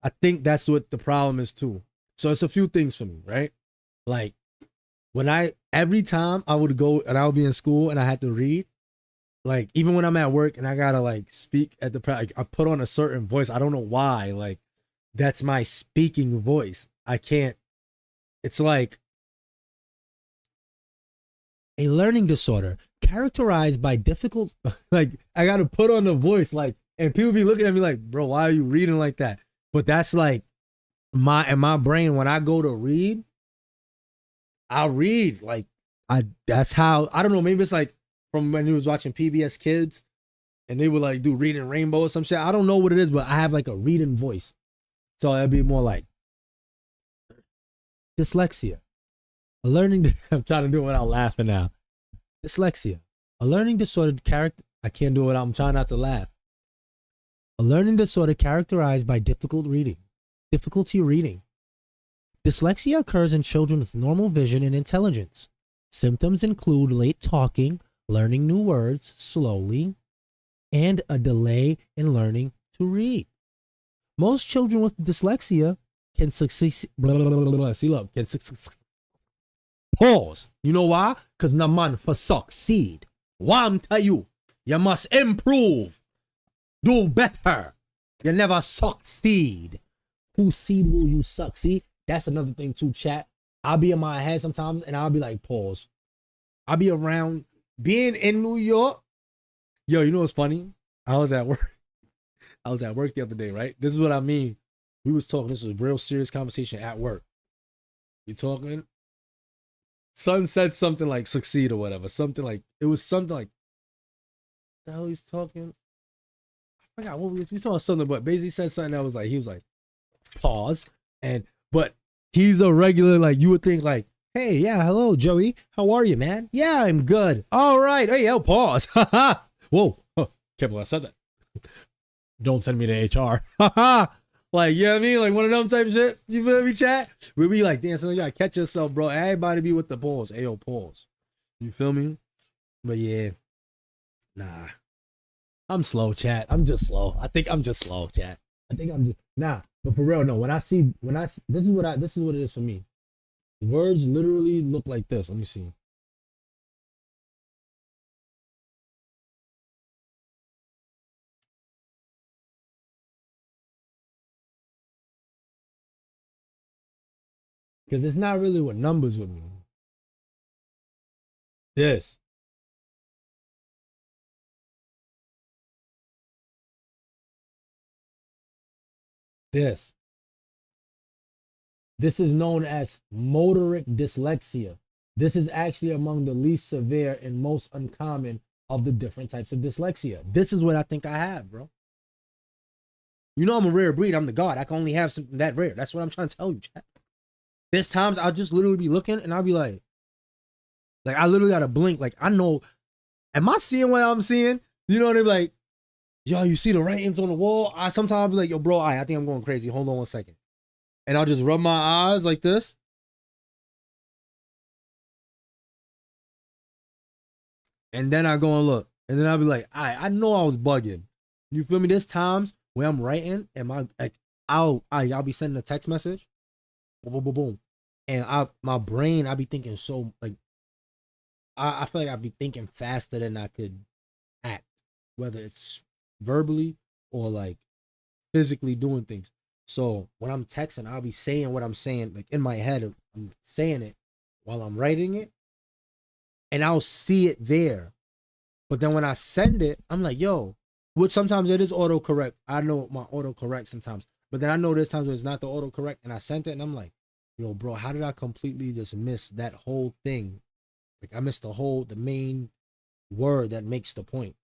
I think that's what the problem is too. So it's a few things for me, right? Like every time I would go and I would be in school and I had to read, like even when I'm at work and I gotta like speak at the, I put on a certain voice. I don't know why. Like that's my speaking voice. I can't. It's like a learning disorder characterized by difficult. Like I gotta put on the voice. Like, and people be looking at me like, bro, why are you reading like that? But that's like in my brain when I go to read. I'll read like that's how, I don't know, maybe it's like from when he was watching PBS Kids and they would like do Reading Rainbow or some shit. I don't know what it is, but I have like a reading voice. So it'd be more like dyslexia. A learning, I'm trying to do it without laughing now. Dyslexia. A learning disorder character, I can't do it, I'm trying not to laugh. A learning disorder characterized by difficulty reading. Dyslexia occurs in children with normal vision and intelligence. Symptoms include late talking, learning new words slowly, and a delay in learning to read. Most children with dyslexia can succeed. Pause. You know why? Because no man for succeed. Why I'm tell you, you must improve. Do better. You never succeed. Whose seed will you succeed? That's another thing too, chat. I'll be in my head sometimes and I'll be like, pause. I'll be around being in New York. Yo, you know what's funny? I was at work the other day, right? This is what I mean. We was talking, this was a real serious conversation at work. We talking. Son said something like succeed or whatever. Something like, it was something like, the hell he's talking? I forgot what we talking something, but basically said something that was like, he was like, pause. But he's a regular, like you would think like, hey, yeah, hello, Joey. How are you, man? Yeah, I'm good. All right. Hey, I'll pause. Whoa. Can't believe I said that. Don't send me to HR. Like, you know what I mean? Like one of them type of shit. You feel me, chat? We be like, damn, so you gotta catch yourself, bro. Everybody be with the pause. Ayo, pause. You feel me? But yeah. Nah. I'm slow, chat. I'm just slow. I think I'm just slow, chat. I think I'm just, nah. But for real, no. This is what it is for me. Words literally look like this. Let me see. Because it's not really with numbers with me. This. This. This is known as motoric dyslexia. This is actually among the least severe and most uncommon of the different types of dyslexia. This is what I think I have, bro. You know I'm a rare breed. I'm the god. I can only have something that rare. That's what I'm trying to tell you, chat. There's times I'll just literally be looking and I'll be like I literally gotta blink. Like, I know, am I seeing what I'm seeing? You know what I mean? Like, yo, you see the writings on the wall? Sometimes I'll be like, yo, bro, I think I'm going crazy. Hold on one second. And I'll just rub my eyes like this. And then I go and look. And then I'll be like, I know I was bugging. You feel me? There's times where I'm writing and I'll be sending a text message. Boom, boom, boom, boom. And my brain, I'll be thinking so, like, I feel like I'll be thinking faster than I could act, whether it's verbally or like physically doing things. So when I'm texting, I'll be saying what I'm saying, like in my head, I'm saying it while I'm writing it, and I'll see it there. But then when I send it, I'm like, yo, which sometimes it is autocorrect. I know my autocorrect sometimes, but then I know there's times where it's not the autocorrect, and I sent it, and I'm like, yo, bro, how did I completely just miss that whole thing? Like, I missed the main word that makes the point.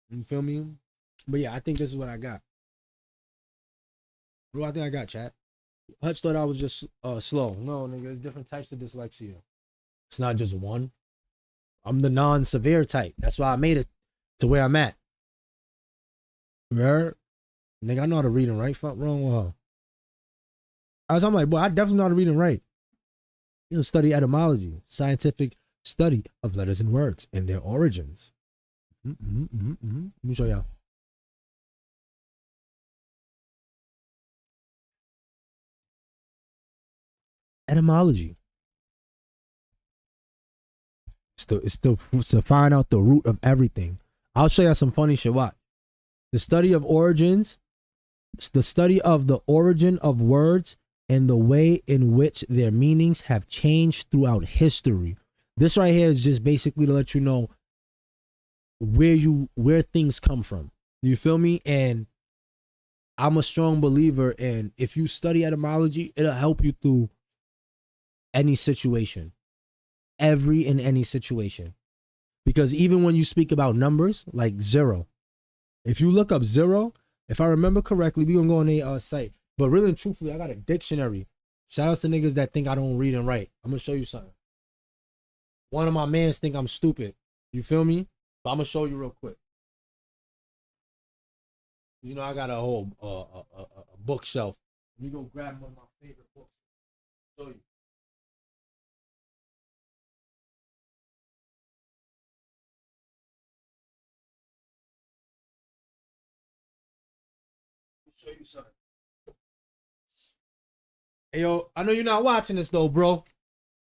You feel me? But yeah, I think this is what I got. Bro, I think I got, chat. Hutch thought I was just slow. No, nigga, there's different types of dyslexia. It's not just one. I'm the non-severe type. That's why I made it to where I'm at. You heard? Nigga, I know how to read and write. Fuck wrong with her. I'm like, boy, I definitely know how to read and write. You know, study etymology, scientific study of letters and words and their origins. Let me show y'all. Etymology. It's to find out the root of everything. I'll show y'all some funny shit. Watch. The study of origins. It's the study of the origin of words and the way in which their meanings have changed throughout history. This right here is just basically to let you know where things come from. You feel me? And I'm a strong believer in, if you study etymology, it'll help you through any situation. Any situation. Because even when you speak about numbers, like 0, if you look up 0, if I remember correctly, we're gonna go on a site. But really and truthfully, I got a dictionary. Shout out to niggas that think I don't read and write. I'm gonna show you something. One of my mans think I'm stupid. You feel me? But I'm gonna show you real quick. You know, I got a whole a bookshelf. Let me go grab one of my favorite books. Show you. Show you something. Hey, yo, I know you're not watching this though, bro.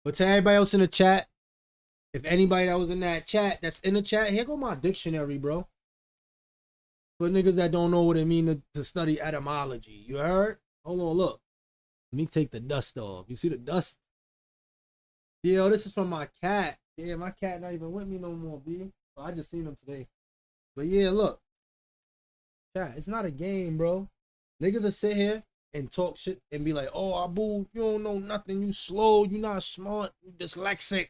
But to everybody else in the chat, if anybody that was in that chat that's in the chat, here go my dictionary, bro. For niggas that don't know what it means to study etymology. You heard? Hold on, look. Let me take the dust off. You see the dust? Yo, this is from my cat. Yeah, my cat not even with me no more, B. I just seen him today. But yeah, look. Chat, it's not a game, bro. Niggas will sit here and talk shit and be like, oh, Abu, you don't know nothing. You slow. You not smart. You dyslexic.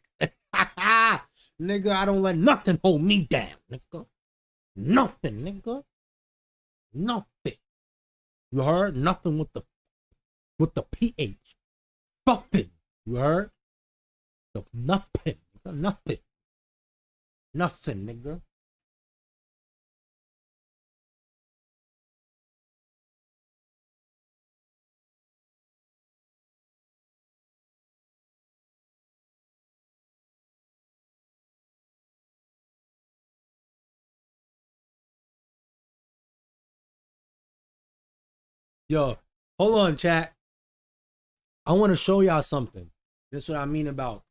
Nigga, I don't let nothing hold me down, nigga. Nothing, nigga. Nothing. You heard? Nothing with the PH. Nothing. You heard? Nothing. Nothing. Nothing, nigga. Yo, hold on, chat. I want to show y'all something. That's what I mean about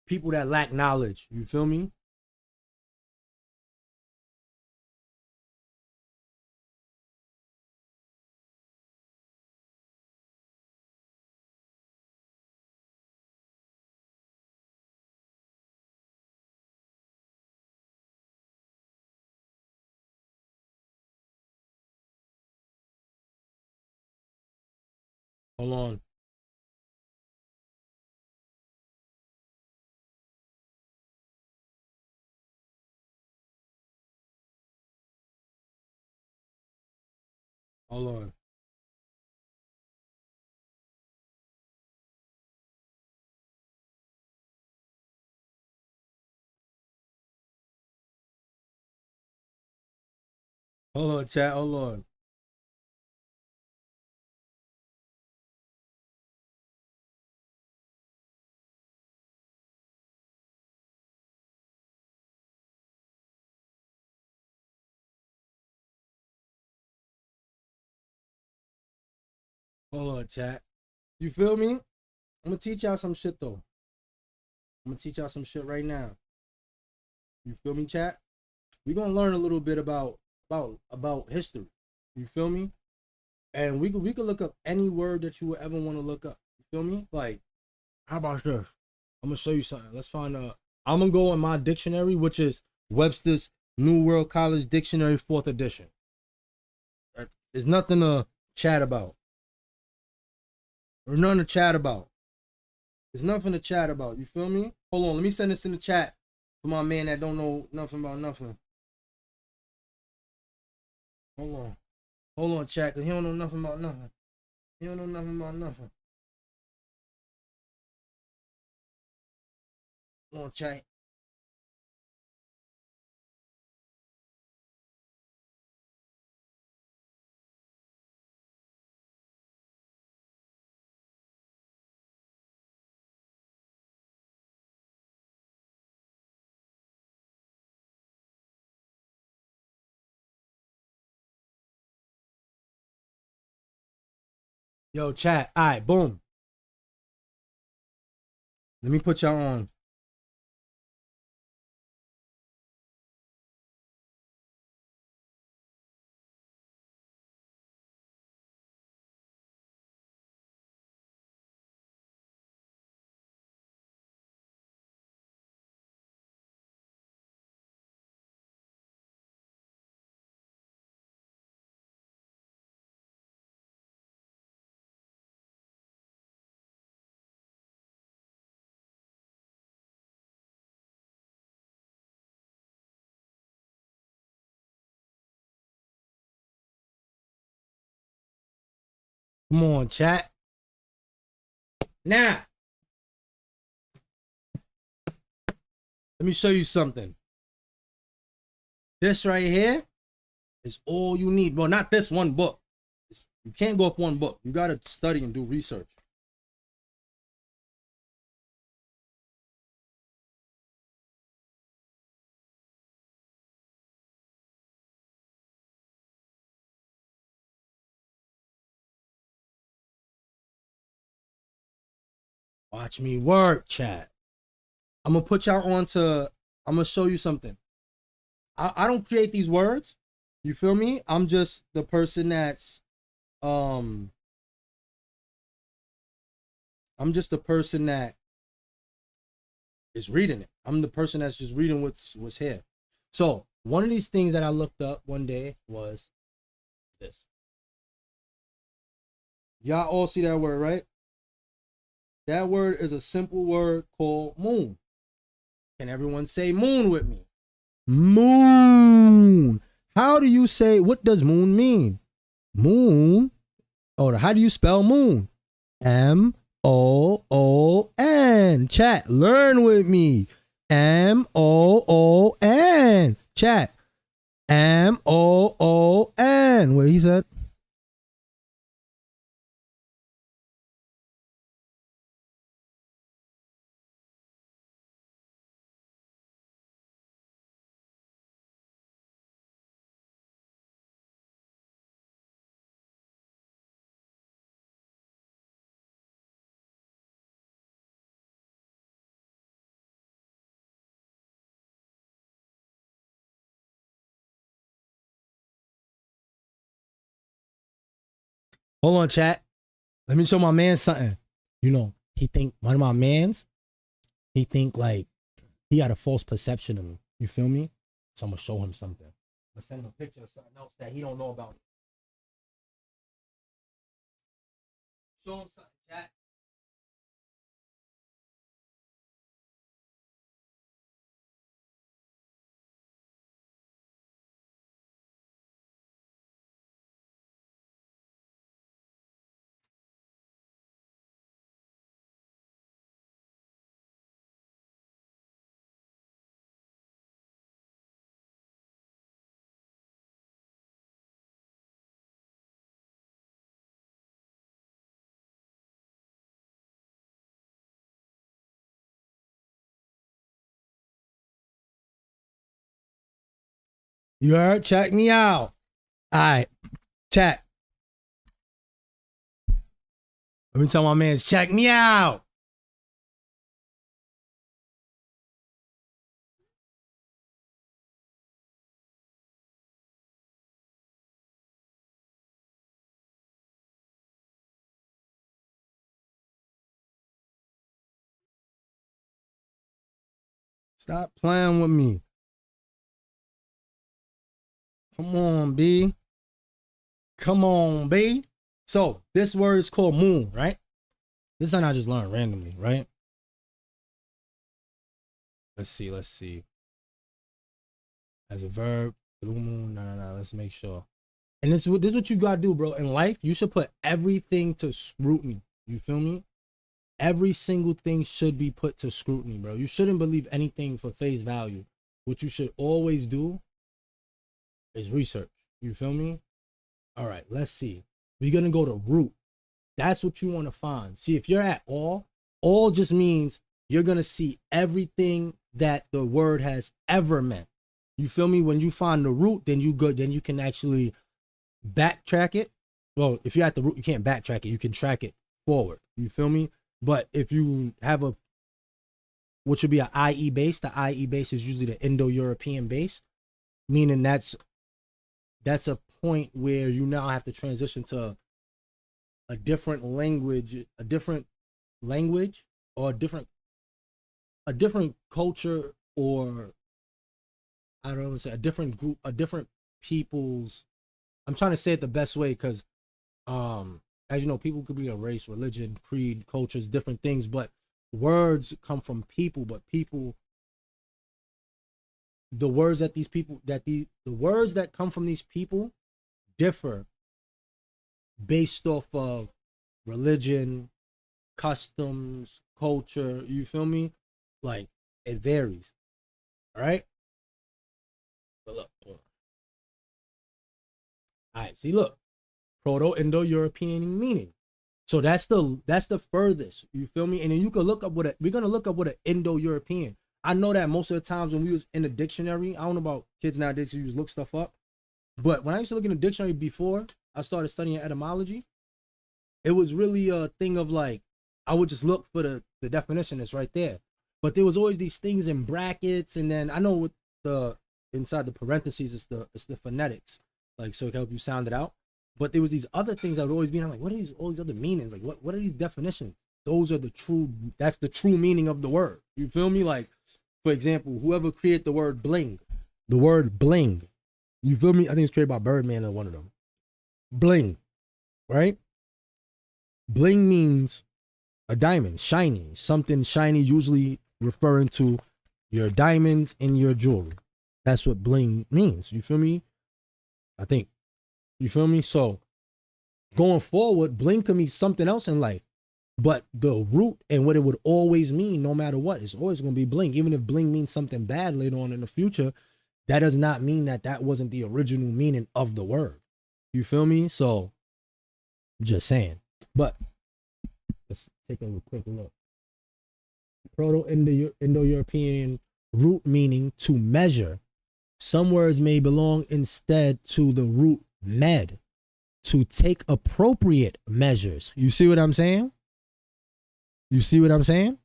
people that lack knowledge. You feel me? Hold on. Hold on. Hold on, chat. Hold on. Hold on, chat. You feel me? I'm gonna teach y'all some shit though. I'm gonna teach y'all some shit right now. You feel me, chat? We're gonna learn a little bit about history. You feel me? And we could look up any word that you would ever want to look up. You feel me? Like, how about this? I'm gonna show you something. Let's find I'm gonna go in my dictionary, which is Webster's New World College Dictionary, 4th edition. There's nothing to chat about. Or nothing to chat about. There's nothing to chat about. You feel me? Hold on, let me send this in the chat for my man that don't know nothing about nothing. Hold on, chat, cause he don't know nothing about nothing. He don't know nothing about nothing. Hold on, chat. Yo, chat. All right, boom. Let me put y'all on. Come on, chat. Now, let me show you something. This right here is all you need. Well, not this one book. You can't go off one book. You got to study and do research. Watch me work, chat. I'm going to put y'all on to, I'm going to show you something. I don't create these words. You feel me? I'm just the person that's, I'm just the person that is reading it. I'm the person that's just reading what's here. So one of these things that I looked up one day was this. Y'all all see that word, right? That word is a simple word called moon. Can everyone say moon with me? Moon. How do you say, what does moon mean? Moon. Or how do you spell moon? M-O-O-N. Chat, learn with me. M-O-O-N. Chat. M-O-O-N. What he said? Hold on, chat. Let me show my man something. You know, he think one of my mans, he think like he had a false perception of me. You feel me? So I'm gonna show him something. Let's send him a picture of something else that he don't know about me. Show him something, chat. You heard? Check me out. All right. Chat. Let me tell my mans, check me out. Stop playing with me. Come on, B. Come on, B. So this word is called moon, right? This is something I just learned randomly, right? Let's see. As a verb, blue moon, no. Let's make sure. And this is what you gotta do, bro. In life, you should put everything to scrutiny. You feel me? Every single thing should be put to scrutiny, bro. You shouldn't believe anything for face value. What you should always do is research. You feel me? All right, let's see. We're gonna go to root. That's what you want to find. See, if you're at all just means you're gonna see everything that the word has ever meant. You feel me? When you find the root, then you can actually backtrack it. Well, if you're at the root, you can't backtrack it. You can track it forward. You feel me? But if you have what should be an IE base, the IE base is usually the Indo-European base, meaning that's a point where you now have to transition to a different language, or a different culture, or I don't know, say a different group, a different people's. I'm trying to say it the best way because, as you know, people could be a race, religion, creed, cultures, different things, but words come from people. But the words that the words that come from these people differ based off of religion, customs, culture. You feel me? Like, it varies. All right. But look. All right. See, look. Proto-Indo-European meaning. So that's the furthest. You feel me? And then you can look up we're gonna look up what an Indo-European. I know that most of the times when we was in the dictionary, I don't know about kids nowadays who just look stuff up, but when I used to look in the dictionary before I started studying etymology, it was really a thing of like, I would just look for the definition that's right there. But there was always these things in brackets, and then I know with the inside the parentheses it's the phonetics, like so it can help you sound it out. But there was these other things that would always be, I'm like, what are all these other meanings? Like what are these definitions? Those are that's the true meaning of the word. You feel me? Like, for example, whoever created the word bling, you feel me? I think it's created by Birdman or one of them. Bling, right? Bling means a diamond, shiny, something shiny, usually referring to your diamonds and your jewelry. That's what bling means. You feel me? I think. You feel me? So going forward, bling could mean something else in life. But the root and what it would always mean, no matter what, is always going to be bling. Even if bling means something bad later on in the future, that does not mean that wasn't the original meaning of the word. You feel me? So, just saying. But let's take a quick look. Proto-Indo-European root meaning to measure. Some words may belong instead to the root med, to take appropriate measures. You see what I'm saying? You see what I'm saying?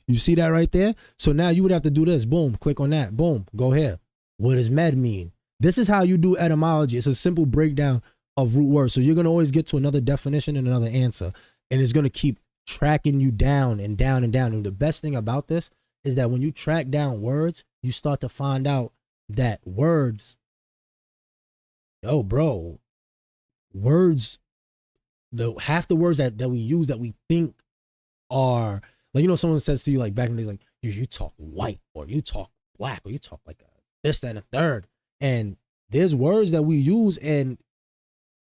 You see that right there? So now you would have to do this. Boom, click on that. Boom, go here. What does med mean? This is how you do etymology. It's a simple breakdown of root words. So you're gonna always get to another definition and another answer, and it's gonna keep tracking you down and down and down. And the best thing about this is that when you track down words, you start to find out that words, words, half the words that we use that we think are like, someone says to you like back in the days, like you talk white or you talk black or you talk like this, that, and a third. And there's words that we use and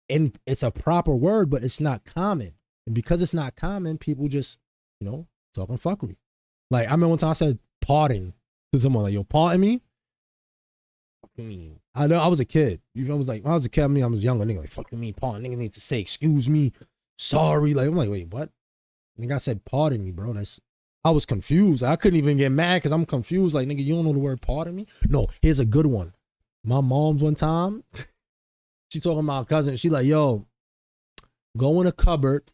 it's a proper word, but it's not common. And because it's not common, people just, talking fuckery. Like, I remember one time I said pardon to someone, like, yo, pardon me? I know I was a kid. I was like, when I was a kid, I was younger, nigga, like, fucking me, pardon. Nigga need to say, excuse me, sorry. Like, I'm like, wait, what? Nigga, I said pardon me, bro. I was confused. I couldn't even get mad because I'm confused. Like, nigga, you don't know the word pardon me? No, here's a good one. My mom's one time, she talking to my cousin. She like, yo, go in a cupboard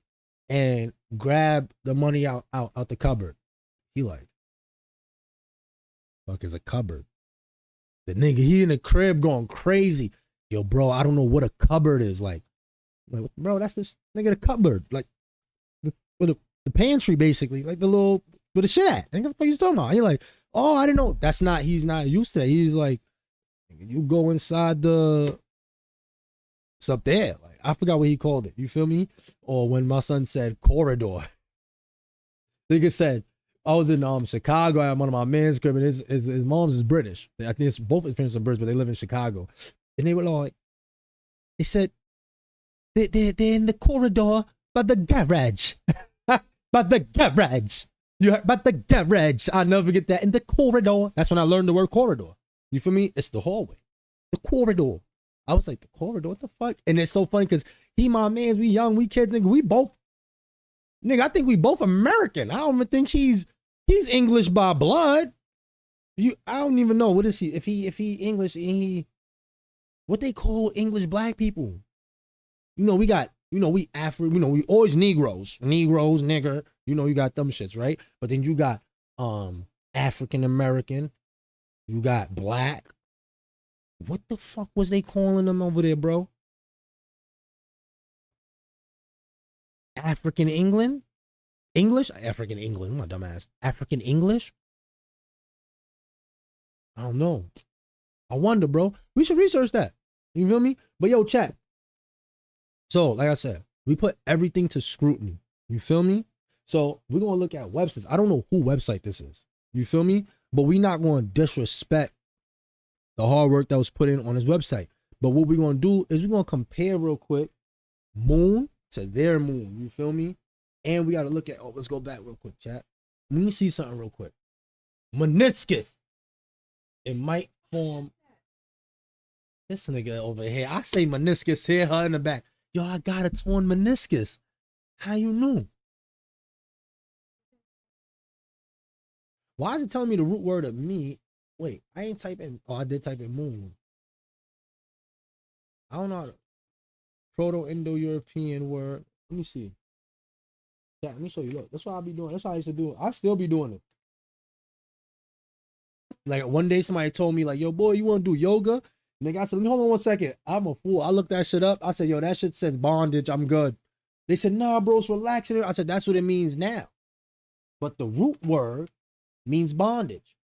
and grab the money out the cupboard. He like, fuck is a cupboard? The nigga, he in the crib going crazy. Yo, bro, I don't know what a cupboard is. Like bro, that's this nigga, the cupboard. Like, the pantry, basically. Like the little, where the shit at. Nigga, what the fuck you talking about? He like, oh, I didn't know. He's not used to that. He's like, you go inside it's up there. Like, I forgot what he called it. You feel me? Or when my son said corridor. Nigga said, I was in Chicago at one of my man's crib, and his mom's is British. I think it's both his parents are British, but they live in Chicago. And they were like, they said, they're in the corridor by the garage. By the garage. You heard, by the garage. I'll never forget that. In the corridor. That's when I learned the word corridor. You feel me? It's the hallway. The corridor. I was like, the corridor? What the fuck? And it's so funny because he, my mans, we young, we kids, nigga, we both, nigga, I think we both American. I don't even think he's English by blood. I don't even know. What is he? If he English, what they call English black people? We got, we African, we always Negroes, nigger. You got them shits, right? But then you got African American. You got black. What the fuck was they calling them over there, bro? African England? English? African England. My dumbass. African English? I don't know. I wonder, bro. We should research that. You feel me? But yo, chat. So, like I said, we put everything to scrutiny. You feel me? So, we're going to look at websites. I don't know who website this is. You feel me? But we're not going to disrespect the hard work that was put in on his website. But what we're going to do is we're going to compare real quick moon to their moon. You feel me? And we got to look at, let's go back real quick, chat. Let me see something real quick. Meniscus. It might form. This nigga over here. I say meniscus here, her in the back. Yo, I got a torn meniscus. How you knew? Why is it telling me the root word of me? Wait, I ain't typing. Oh, I did type in moon. I don't know how to. Proto-Indo-European word. Let me see. Yeah, let me show you. Look, that's what I'll be doing. That's what I used to do. I'll still be doing it. Like one day somebody told me, like, yo, boy, you want to do yoga? Nigga, I said, let me hold on 1 second. I'm a fool. I looked that shit up. I said, yo, that shit says bondage. I'm good. They said, nah, bro, it's relaxing. I said, that's what it means now. But the root word means bondage.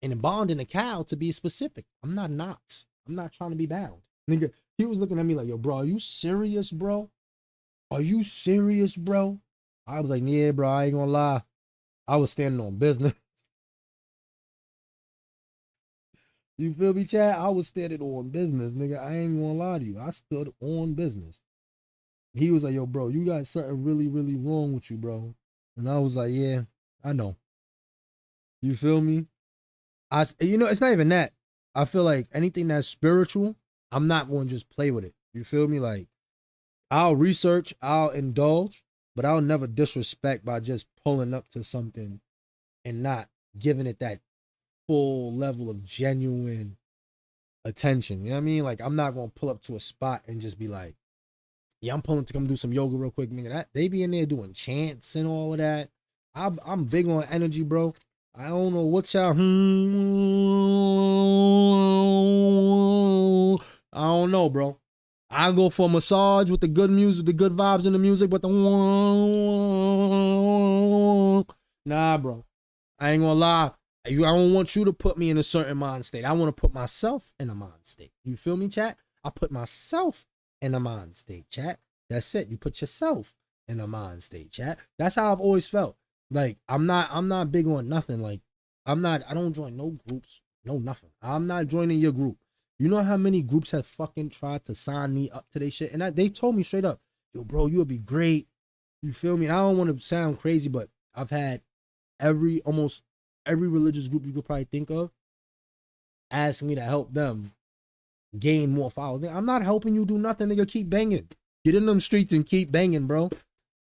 And bonding a cow, to be specific. I'm not Knox. I'm not trying to be bound. Nigga, he was looking at me like, yo, bro, are you serious, bro? Are you serious, bro? I was like, yeah, bro, I ain't gonna lie. I was standing on business. You feel me, Chad? I was standing on business, nigga. I ain't gonna lie to you. I stood on business. He was like, yo, bro, you got something really, really wrong with you, bro. And I was like, yeah, I know. You feel me? It's not even that. I feel like anything that's spiritual, I'm not going to just play with it. You feel me? Like, I'll research, I'll indulge, but I'll never disrespect by just pulling up to something and not giving it that full level of genuine attention. You know what I mean? Like, I'm not going to pull up to a spot and just be like, yeah, I'm pulling to come do some yoga real quick. Nigga, they be in there doing chants and all of that. I'm big on energy, bro. I don't know what y'all. I don't know, bro. I go for a massage with the good music, the good vibes in the music, but the nah, bro. I ain't gonna lie. I don't want you to put me in a certain mind state. I want to put myself in a mind state. You feel me, chat? I put myself in a mind state, chat. That's it. You put yourself in a mind state, chat. That's how I've always felt. Like, I'm not big on nothing. Like, I don't join no groups, no nothing. I'm not joining your group. You know how many groups have fucking tried to sign me up to their shit? And they told me straight up, yo, bro, you would be great. You feel me? And I don't want to sound crazy, but I've had almost every religious group you could probably think of ask me to help them gain more followers. I'm not helping you do nothing, nigga. Keep banging. Get in them streets and keep banging, bro.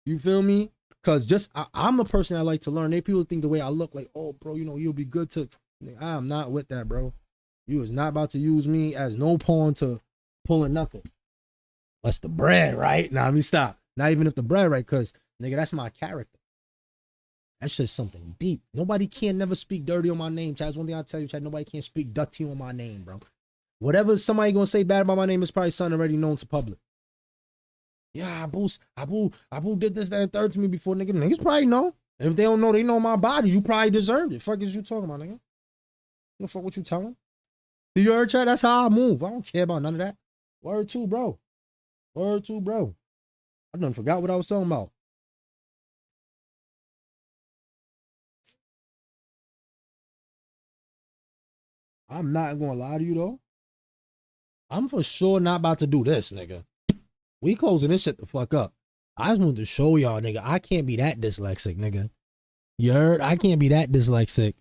You feel me? Because I'm a person that like to learn. People think the way I look like, oh, bro, you know, you'll be good to. I'm not with that, bro. You is not about to use me as no pawn to pulling nothing. That's the bread, right? Nah, let me stop. Not even if the bread, right? Because, nigga, that's my character. That's just something deep. Nobody can never speak dirty on my name, Chad. That's one thing I tell you, Chad. Nobody can speak dirty on my name, bro. Whatever somebody gonna say bad about my name is probably something already known to public. Yeah, Abu did this, that, and third to me before, nigga. Niggas probably know. And if they don't know, they know my body. You probably deserved it. Fuck is you talking about, nigga? You fuck what you telling? You heard, Chad? That's how I move. I don't care about none of that. Word two, bro. Word two, bro. I done forgot what I was talking about. I'm not gonna lie to you though. I'm for sure not about to do this, nigga. We closing this shit the fuck up. I just wanted to show y'all, nigga, I can't be that dyslexic, nigga. You heard? I can't be that dyslexic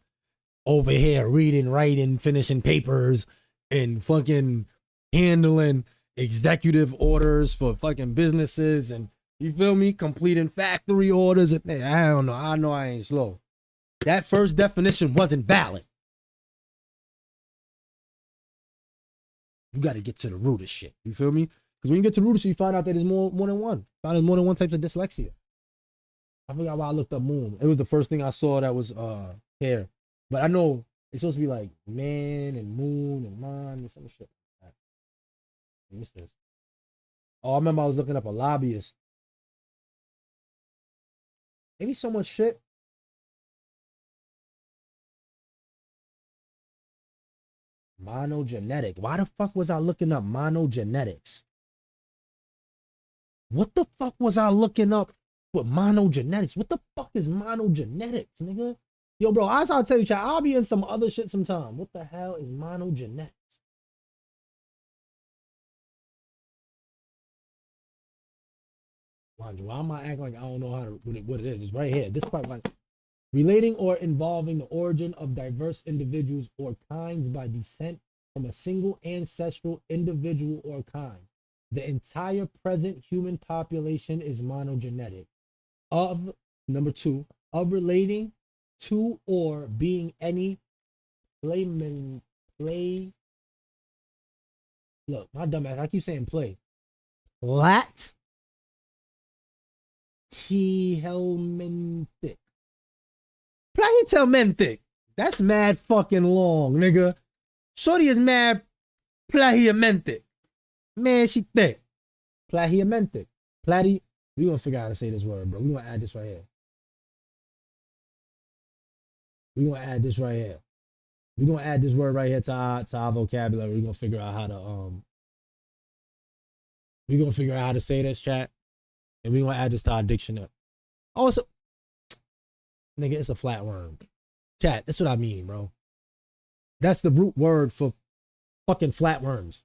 over here reading, writing, finishing papers, and fucking handling executive orders for fucking businesses, and you feel me? Completing factory orders. And I don't know. I know I ain't slow. That first definition wasn't valid. You got to get to the root of shit. You feel me? Because when you get to the root of shit, you find out that there's more than one. There's more than one type of dyslexia. I forgot why I looked up moon. It was the first thing I saw that was hair. But I know it's supposed to be like man and moon and mind and some shit. I missed this. Oh, I remember I was looking up a lobbyist. Maybe so much shit. Monogenetic. Why the fuck was I looking up monogenetics? What the fuck was I looking up with monogenetics? What the fuck is monogenetics, nigga? Yo, bro, I'll tell you, chat, I'll be in some other shit sometime. What the hell is monogenetics? Why am I acting like I don't know what it is? It's right here. This part, like, relating or involving the origin of diverse individuals or kinds by descent from a single ancestral individual or kind. The entire present human population is monogenetic. Number two, of relating to or being any play. Look, my dumb ass, I keep saying play. Helminthic. Plahielmenthic. That's mad fucking long, nigga. Shorty is mad plahielmenthic. Man, she thick. Plahielmenthic. We gonna figure out how to say this word, bro. We gonna add this right here. We gonna add this right here. We gonna add this word right here to our vocabulary. We gonna figure out how to we gonna figure out how to say this, chat. And we gonna add this to our dictionary. Oh, so nigga, it's a flatworm. Chat, that's what I mean, bro. That's the root word for fucking flatworms.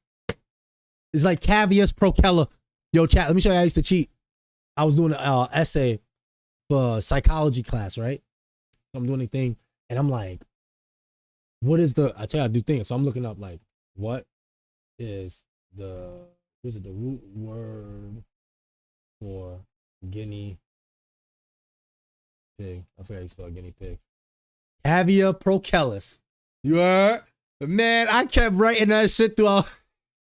It's like Cavius procella. Yo, chat, let me show you how I used to cheat. I was doing an essay for psychology class, right? I'm doing a thing, and I'm like, what is the, I tell you, I do things. So I'm looking up, like, what is the root word for guinea pig? I forgot how you spell guinea pig. Cavia procellus. You heard? Man, I kept writing that shit throughout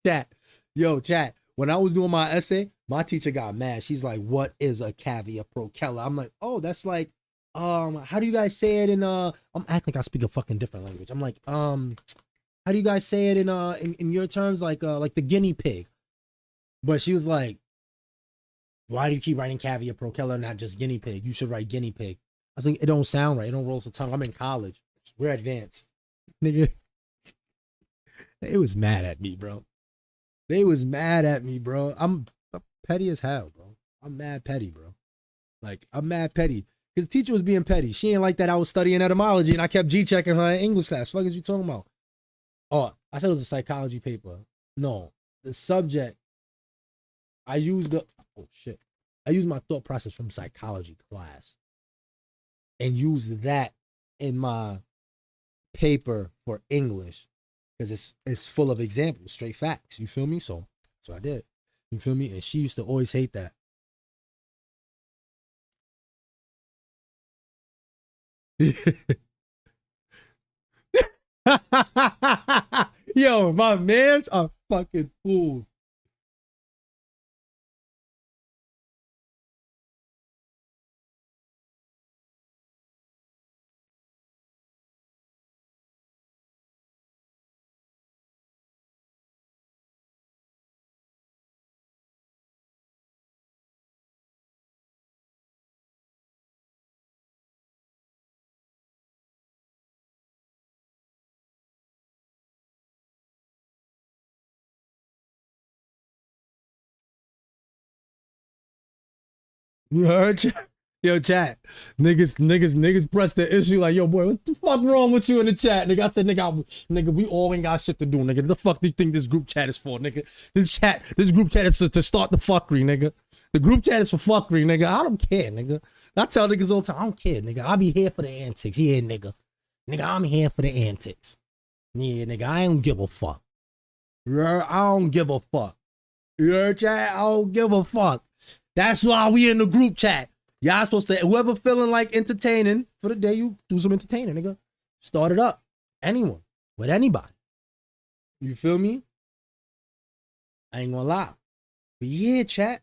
chat. Yo, chat. When I was doing my essay, my teacher got mad. She's like, what is a cavia procella? I'm like, oh, that's like, how do you guys say it in, I'm acting like I speak a fucking different language. I'm like, how do you guys say it in your terms? Like the guinea pig. But she was like, why do you keep writing caviar prokeller, not just guinea pig? You should write guinea pig. I think it don't sound right. It don't roll the tongue. I'm in college. We're advanced. Nigga. They was mad at me, bro. They was mad at me, bro. I'm petty as hell, bro. I'm mad petty, bro. Like, I'm mad petty. Because the teacher was being petty. She ain't like that. I was studying etymology and I kept G-checking her in English class. Fuck is you talking about? Oh, I said it was a psychology paper. No, the subject, I used my thought process from psychology class and used that in my paper for English because it's full of examples, straight facts. You feel me? So I did. You feel me? And she used to always hate that. Yo, my mans are fucking fools. You heard? Yo, chat. Niggas press the issue like, yo, boy, what the fuck wrong with you in the chat? Nigga, I said, nigga, we all ain't got shit to do, nigga. The fuck do you think this group chat is for, nigga? This group chat is to start the fuckery, nigga. The group chat is for fuckery, nigga. I don't care, nigga. I tell niggas all the time, I don't care, nigga. I'll be here for the antics. Yeah, nigga. Nigga, I'm here for the antics. Yeah, nigga, I don't give a fuck. I don't give a fuck. You heard, chat? I don't give a fuck. That's why we in the group chat. Y'all supposed to, whoever feeling like entertaining for the day, you do some entertaining, nigga. Start it up. Anyone. With anybody. You feel me? I ain't gonna lie. But yeah, chat.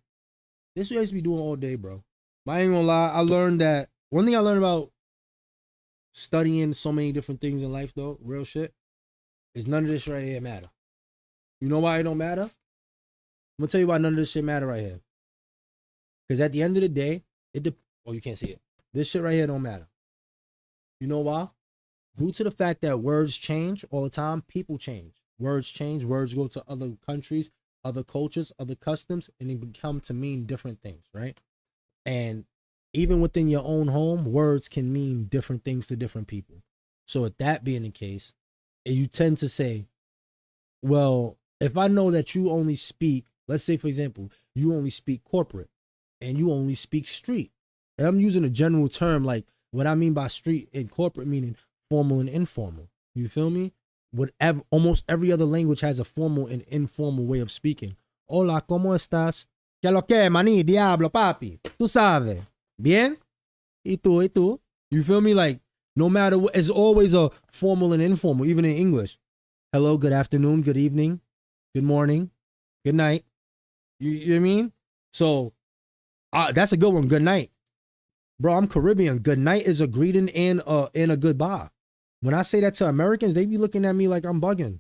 This is what I used to be doing all day, bro. But I ain't gonna lie. I learned that, one thing I learned about studying so many different things in life, though, real shit, is none of this right here matter. You know why it don't matter? I'm gonna tell you why none of this shit matter right here. Because at the end of the day, you can't see it. This shit right here don't matter. You know why? Due to the fact that words change all the time, people change. Words change. Words go to other countries, other cultures, other customs, and they become to mean different things, right? And even within your own home, words can mean different things to different people. So with that being the case, you tend to say, well, if I know that you only speak, let's say, for example, you only speak corporate, and you only speak street. And I'm using a general term, like what I mean by street and corporate meaning formal and informal. You feel me? Almost every other language has a formal and informal way of speaking. Hola, ¿cómo estás? ¿Qué lo que, maní, diablo, papi? Tú sabes. Bien? Y tú? You feel me? Like, no matter what, it's always a formal and informal, even in English. Hello, good afternoon, good evening, good morning, good night. You know what I mean? So, that's a good one. Good night. Bro, I'm Caribbean. Good night is a greeting and a goodbye. When I say that to Americans, they be looking at me like I'm bugging.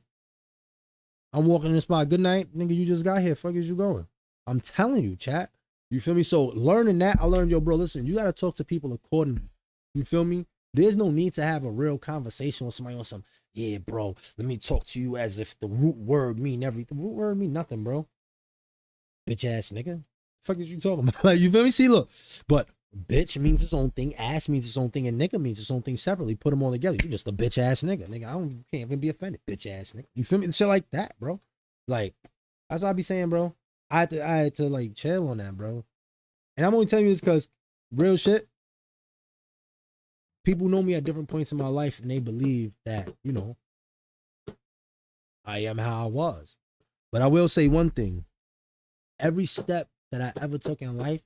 I'm walking in the spot. Good night. Nigga, you just got here. Fuck is you going? I'm telling you, chat. You feel me? So learning that, I learned, yo, bro, listen, you got to talk to people accordingly. You feel me? There's no need to have a real conversation with somebody on some, yeah, bro, let me talk to you as if the root word mean everything. The root word mean nothing, bro. Bitch ass nigga. Fuck is you talking about? Like, you feel me? See, look, but bitch means its own thing, ass means its own thing, and nigga means its own thing separately. Put them all together. You just a bitch ass nigga. Nigga, can't even be offended. Bitch ass nigga. You feel me? Shit like that, bro. Like, that's what I be saying, bro. I had to like chill on that, bro. And I'm only telling you this because real shit. People know me at different points in my life, and they believe that, you know, I am how I was. But I will say one thing. Every step that I ever took in life,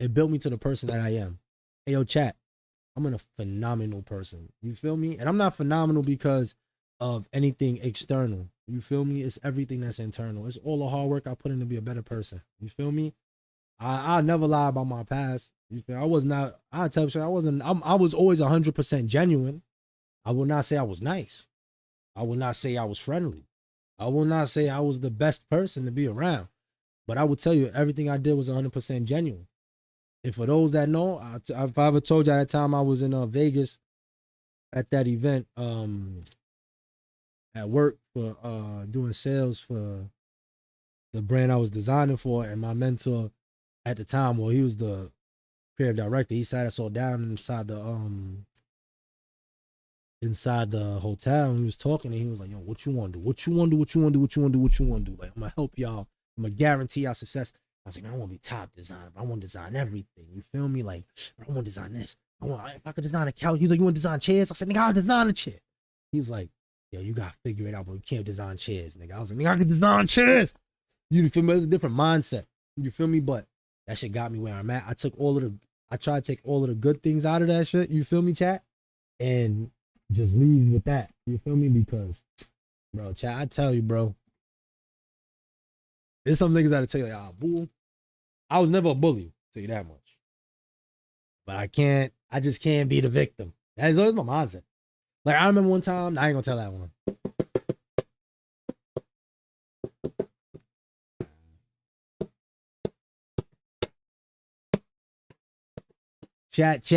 it built me to the person that I am. Hey, yo, chat, I'm a phenomenal person. You feel me? And I'm not phenomenal because of anything external. You feel me? It's everything that's internal. It's all the hard work I put in to be a better person. You feel me? I never lie about my past. You feel? I was always 100% genuine. I will not say I was nice. I will not say I was friendly. I will not say I was the best person to be around. But I would tell you, everything I did was 100% genuine. And for those that know, if I ever told you at that time I was in Vegas at that event at work for doing sales for the brand I was designing for, and my mentor at the time, well, he was the creative director. He sat us all down inside the hotel, and he was talking, and he was like, yo, what you want to do? What you want to do? What you want to do? What you want to do? What you want to do? Like, I'm gonna help y'all. I'm gonna guarantee y'all success. I was like, man, I want to be top designer, but I want to design everything. You feel me? Like, I want to design this. If I could design a couch. He's like, you want to design chairs? I said, nigga, I'll design a chair. He's like, yo, you gotta figure it out, bro. You can't design chairs, nigga. I was like, nigga, I can design chairs. You feel me? It's a different mindset. You feel me? But that shit got me where I'm at. I tried to take all of the good things out of that shit. You feel me, chat? And just leave with that. You feel me? Because, bro, chat, I tell you, bro. There's some niggas that'll tell you, like, ah, boo. I was never a bully, tell you that much. But I just can't be the victim. That's always my mindset. Like, I remember one time, I ain't gonna tell that one. Chat.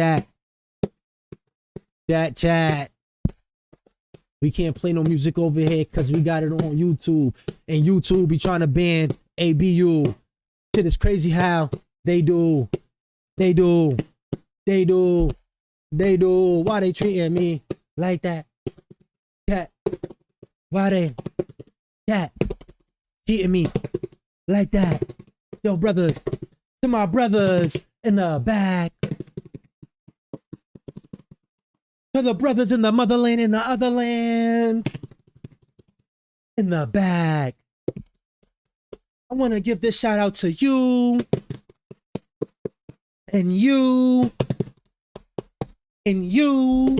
We can't play no music over here because we got it on YouTube. And YouTube be trying to ban ABU. Shit is crazy how they do. Why they treating me like that? Chat. Why they treating me like that? Yo, brothers, to my brothers in the back. To the brothers in the motherland, in the other land. In the back. I want to give this shout out to you. And you. And you.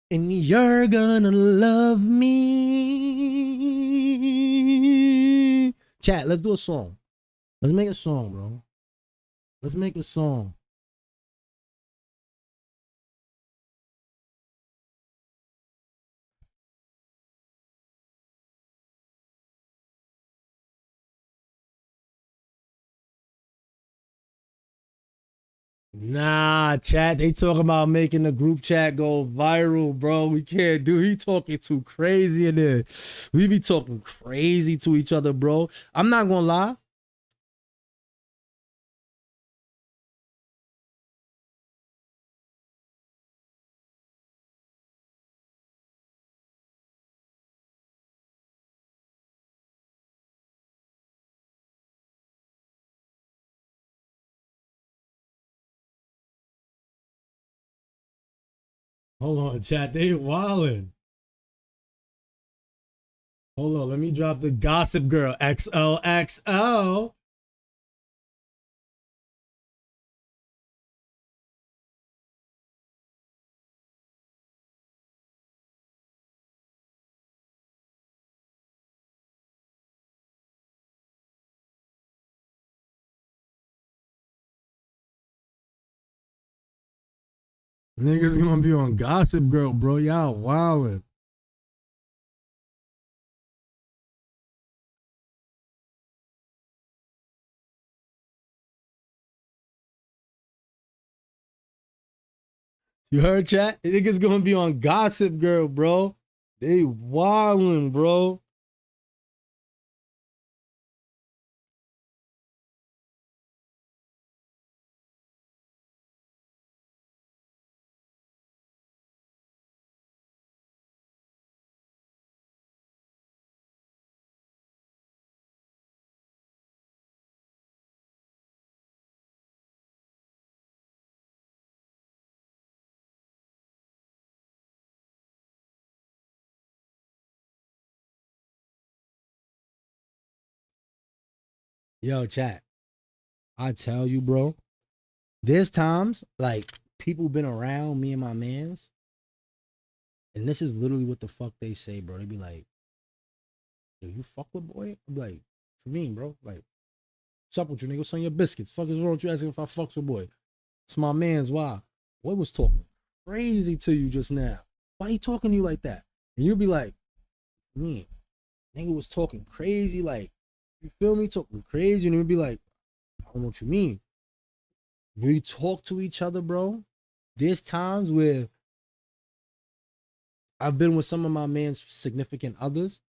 And you're gonna love me. Chat, let's do a song. Let's make a song, bro. Let's make a song. Nah, chat, they talking about making the group chat go viral, bro. We can't do. He talking too crazy in there. We be talking crazy to each other, bro. I'm not gonna lie. Hold on, chat. They wildin'. Hold on. Let me drop the Gossip Girl. XOXO. Niggas gonna be on Gossip Girl, bro. Y'all wildin'. You heard, chat? Niggas gonna be on Gossip Girl, bro. They wildin', bro. Yo, chat. I tell you, bro. There's times like people been around me and my mans, and this is literally what the fuck they say, bro. They be like, yo, you fuck with boy? I'm like, for me, bro. Like, what's up with you, nigga? What's on your biscuits? Fuck is wrong with you asking if I fucks with boy? It's my man's. Why? Boy was talking crazy to you just now. Why he talking to you like that? And you'll be like, me, nigga was talking crazy, like You feel me? Talking crazy, and we'd be like, I don't know what you mean. We talk to each other, bro. There's times where I've been with some of my man's significant others,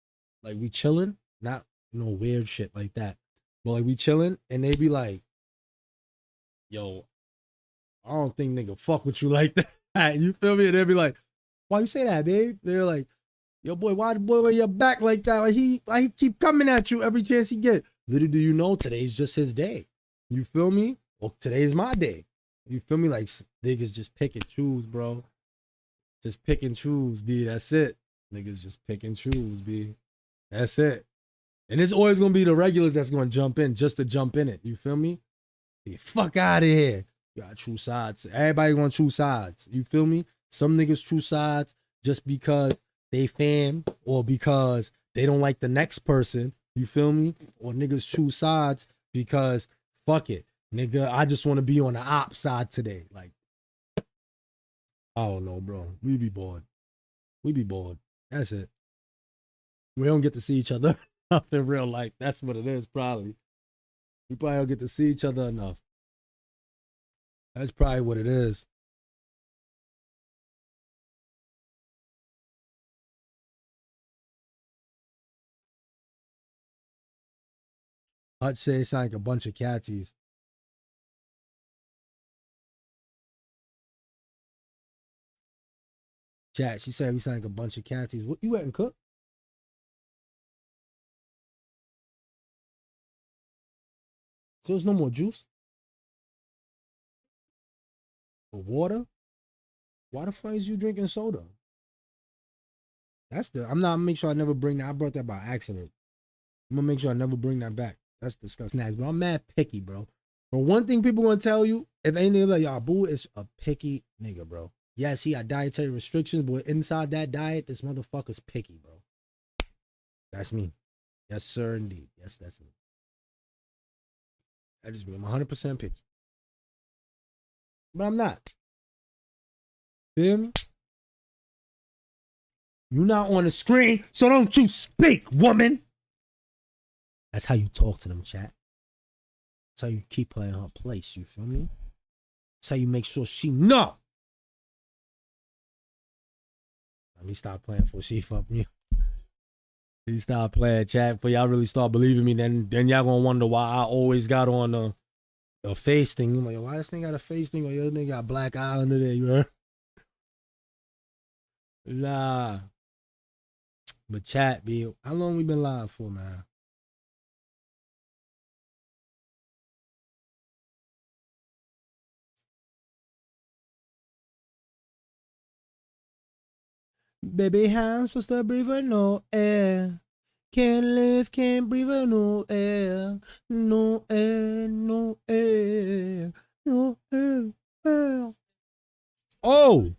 like we chilling, not no weird shit like that, but like we chilling, and they be like, "Yo, I don't think nigga fuck with you like that." You feel me? And they be like, "Why you say that, babe?" They're like, "Yo, boy, why the boy wear your back like that? Why he keep coming at you every chance he get?" Little do you know, today's just his day. You feel me? Well, today's my day. You feel me? Like niggas just pick and choose, bro. Just pick and choose, B. That's it. Niggas just pick and choose, B. That's it. And it's always gonna be the regulars that's gonna jump in just to jump in it. You feel me? Get fuck out of here. You got true sides. Everybody gonna choose sides. You feel me? Some niggas choose sides just because they fam or because they don't like the next person. You feel me? Or niggas choose sides because fuck it. Nigga, I just want to be on the op side today. Like, I don't know, bro. We be bored. We be bored. That's it. We don't get to see each other enough in real life. That's what it is, probably. We probably don't get to see each other enough. That's probably what it is. Hutch say it's like a bunch of catsies. Chat, she said we sound like a bunch of catsies. What, you went and cooked? So there's no more juice? Or water? Why the fuck is you drinking soda? I'm gonna make sure I never bring that. I brought that by accident. I'm gonna make sure I never bring that back. That's disgusting. Snacks, bro. I'm mad picky, bro. But one thing people gonna tell you, if anything, like, y'all, Boo is a picky nigga, bro. Yes, he got dietary restrictions, but inside that diet, this motherfucker's picky, bro. That's me. Yes, sir, indeed. Yes, that's me. That is me. I'm 100% picky. But I'm not. Feel me? You're not on the screen, so don't you speak, woman. That's how you talk to them, chat. That's how you keep her in her place, you feel me? That's how you make sure she know. Let me stop playing for she fuck me. Please stop playing, chat. For y'all really start believing me, then y'all gonna wonder why I always got on the face thing. You like, why this thing got a face thing? Or your nigga got black eye under there, you heard? Nah. But chat, B, how long we been live for, man? Baby hands for the breather, no air. Can't live, can't breathe, no air. No air, no air. No air, air. Oh!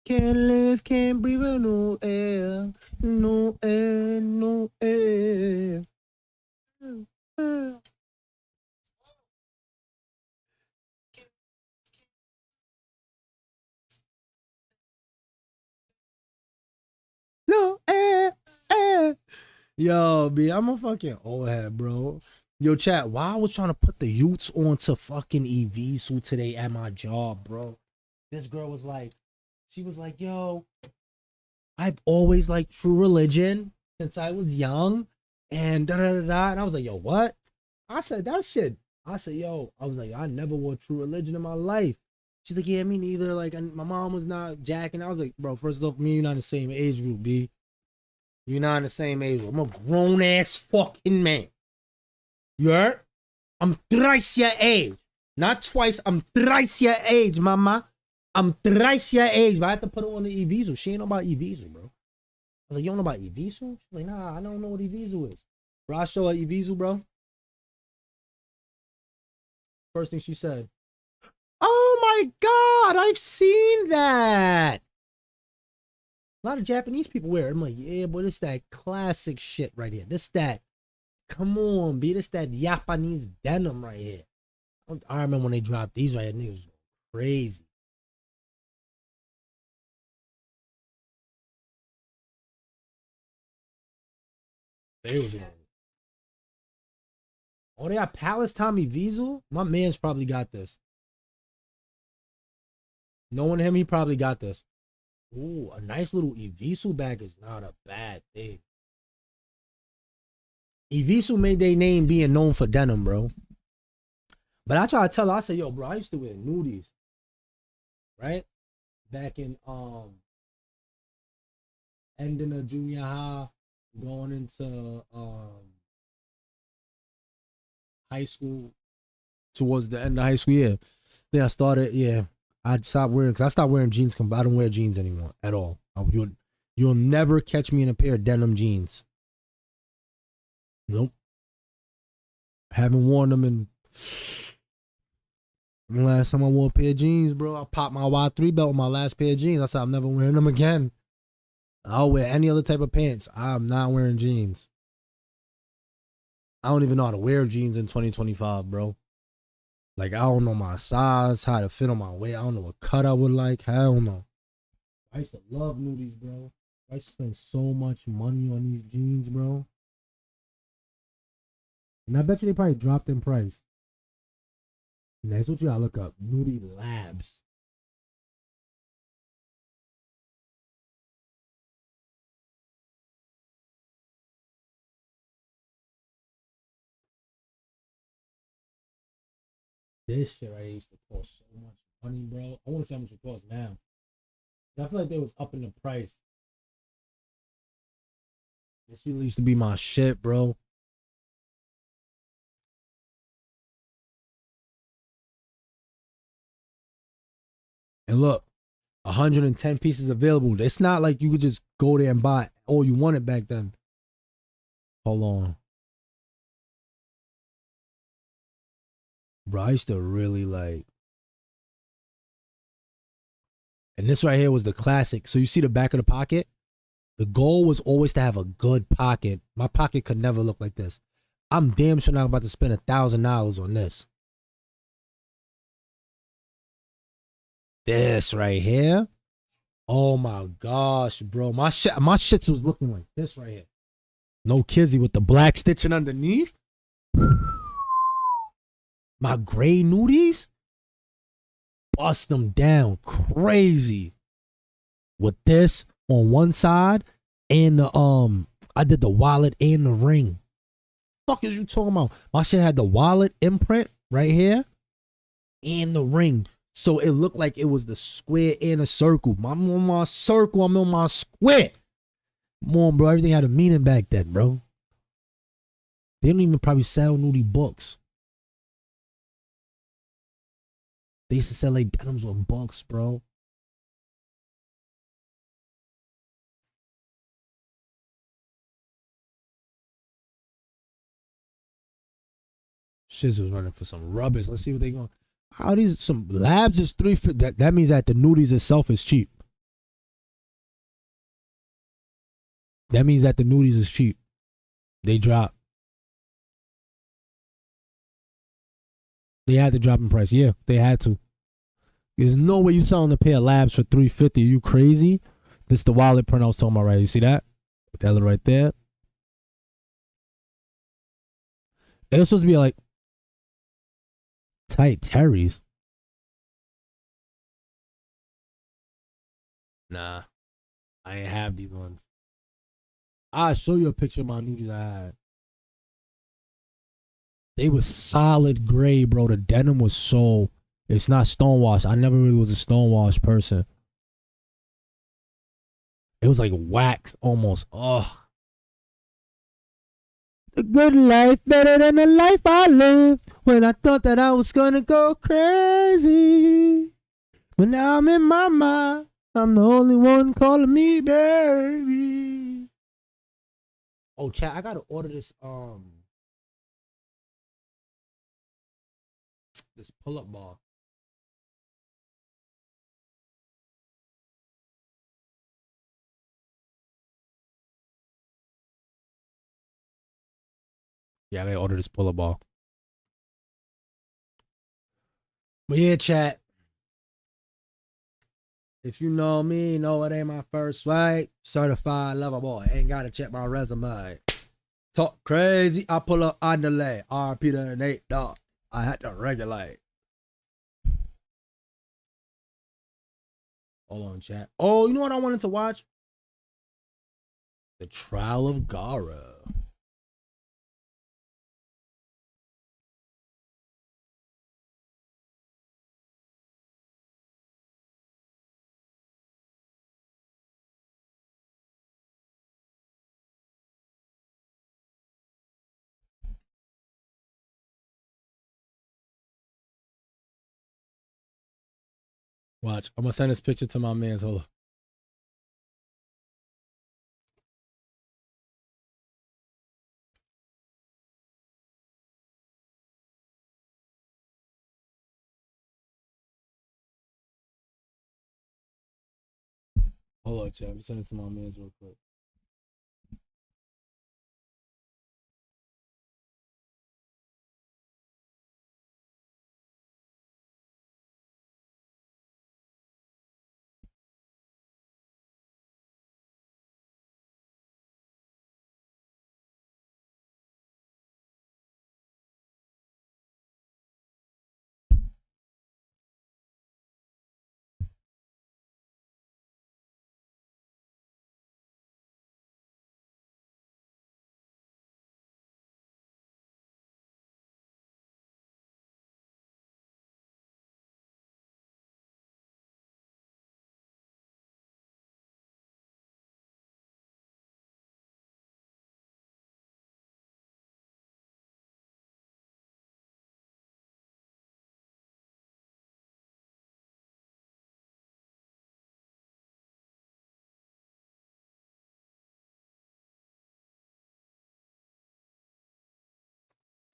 Can't live, can't breathe, no air. No air, no air. Air. No air, air. Yo, B, I'm a fucking old head, bro. Yo, chat, why I was trying to put the youths onto fucking Evisu today at my job, bro. This girl was like, she was like, yo, I've always liked True Religion since I was young. And da-da-da-da. And I was like, yo, what? I said, that shit. I said, yo, I was like, I never wore True Religion in my life. She's like, yeah, me neither. Like, my mom was not jacking. I was like, bro, first off, me and you not in the same age group, B. You're not in the same age group. I'm a grown-ass fucking man. You heard? I'm thrice your age. Not twice. I'm thrice your age, mama. I'm thrice your age. But I had to put her on the Evisu. She ain't know about Evisu, bro. I was like, you don't know about Evisu? She's like, nah, I don't know what Evisu is. Bro, I show her Evisu, bro. First thing she said, oh my God, I've seen that. A lot of Japanese people wear it. I'm like, yeah, boy, this that classic shit right here. This that, come on, B. This that Japanese denim right here. I remember when they dropped these right here. Niggas crazy. They was Oh, they got Palace Tommy Wiesel? My man's probably got this. Knowing him, he probably got this. Ooh, a nice little Evisu bag is not a bad thing. Evisu made their name being known for denim, bro. But I try to tell her, I said, yo, bro, I used to wear nudies. Right? Back in ending of junior high, going into high school, towards the end of high school, yeah. Then I started, I'd stop wearing, because I stopped wearing jeans. I don't wear jeans anymore at all. You'll never catch me in a pair of denim jeans. Nope. Haven't worn them in. The last time I wore a pair of jeans, bro, I popped my Y3 belt with my last pair of jeans. I said I'm never wearing them again. I'll wear any other type of pants. I'm not wearing jeans. I don't even know how to wear jeans in 2025, bro. Like, I don't know my size, how to fit on my weight. I don't know what cut I would like. Hell no. I used to love nudies, bro. I used to spend so much money on these jeans, bro. And I bet you they probably dropped in price. And that's what you gotta look up. Nudie Labs. This shit right here used to cost so much money, bro. I want to see how much it costs now. I feel like they was up in the price. This really used to be my shit, bro. And look, 110 pieces available. It's not like you could just go there and buy all you wanted back then. Hold on. Bro, I used to really like. And this right here was the classic. So you see the back of the pocket? The goal was always to have a good pocket. My pocket could never look like this. I'm damn sure not about to spend $1,000 on this. This right here. Oh my gosh, bro. My shits was looking like this right here. No kizzy with the black stitching underneath. My gray nudies. Bust them down crazy. With this on one side and the I did the wallet and the ring. Fuck is you talking about? My shit had the wallet imprint right here and the ring. So it looked like it was the square and a circle. I'm on my circle, I'm on my square. Come on, bro. Everything had a meaning back then, bro. They don't even probably sell nudie books. They used to sell like denims on books, bro. Shiz was running for some rubbish. Let's see what they going. How these some labs is $350. That means that the nudies itself is cheap. That means that the nudies is cheap. They drop. They had to drop in price. Yeah, they had to. There's no way you selling a pair of labs for $350. Are you crazy? This is the wallet print I was talking about, right? You see that? That little right there. It was supposed to be like tight Terry's. Nah, I ain't have these ones. I'll show you a picture of my nudies I had. They were solid gray, bro. The denim was so. It's not stonewash. I never really was a stonewash person. It was like wax almost. Oh. The good life better than the life I lived when I thought that I was gonna go crazy. But now I'm in my mind. I'm the only one calling me baby. Oh, chat, I gotta order this this pull-up bar. Yeah, I gotta order this pull-up bar. But yeah, chat. If you know me, you know it ain't my first swipe. Certified lover boy. Ain't gotta check my resume. Talk crazy. I pull up on delay. RP to Nate Dog. I had to regulate. Hold on, chat. Oh, you know what I wanted to watch? The Trial of Gara. Watch. I'm gonna send this picture to my man's. Hold on. Hold on, chat. I'm sending it to my man's real quick.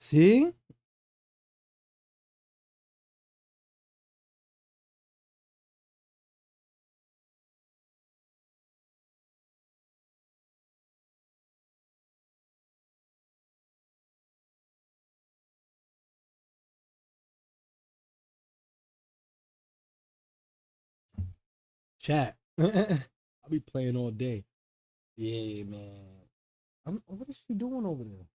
See? Chat. I'll be playing all day. Yeah, man. What is she doing over there?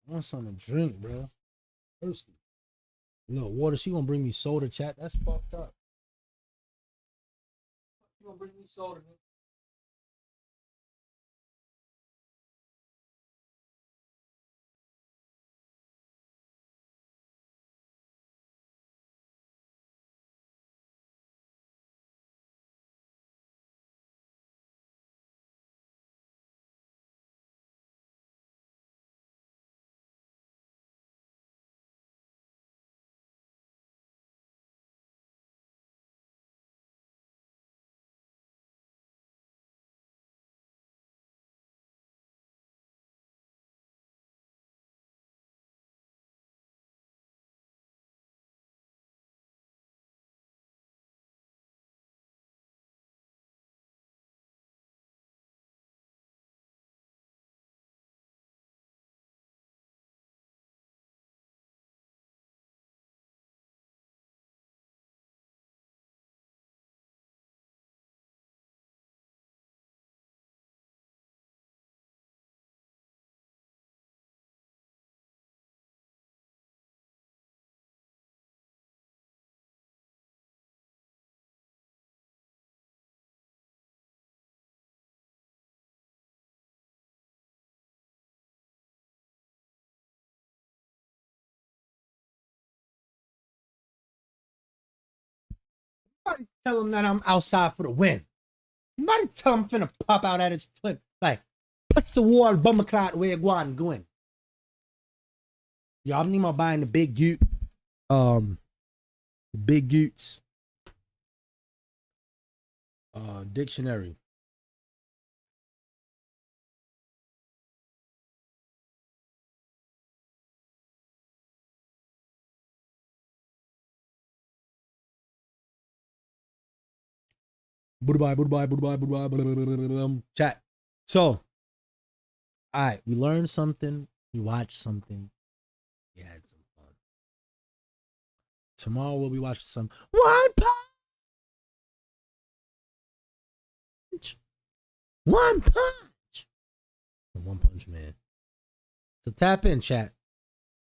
I want something to drink, bro. Thirsty. No water. She gonna bring me soda, chat. That's fucked up. She gonna bring me soda, man. Somebody tell him that I'm outside for the win. Somebody tell him I'm finna pop out at his clip. Like, what's the wall bummer cloud where Guan going? Yo, I'm thinking about buying the big Goot. The big Goots. Dictionary. Chat. So, all right, we learned something. We watched something. We had some fun. Tomorrow we'll be watching some One Punch. One punch. The One Punch Man. So tap in, chat.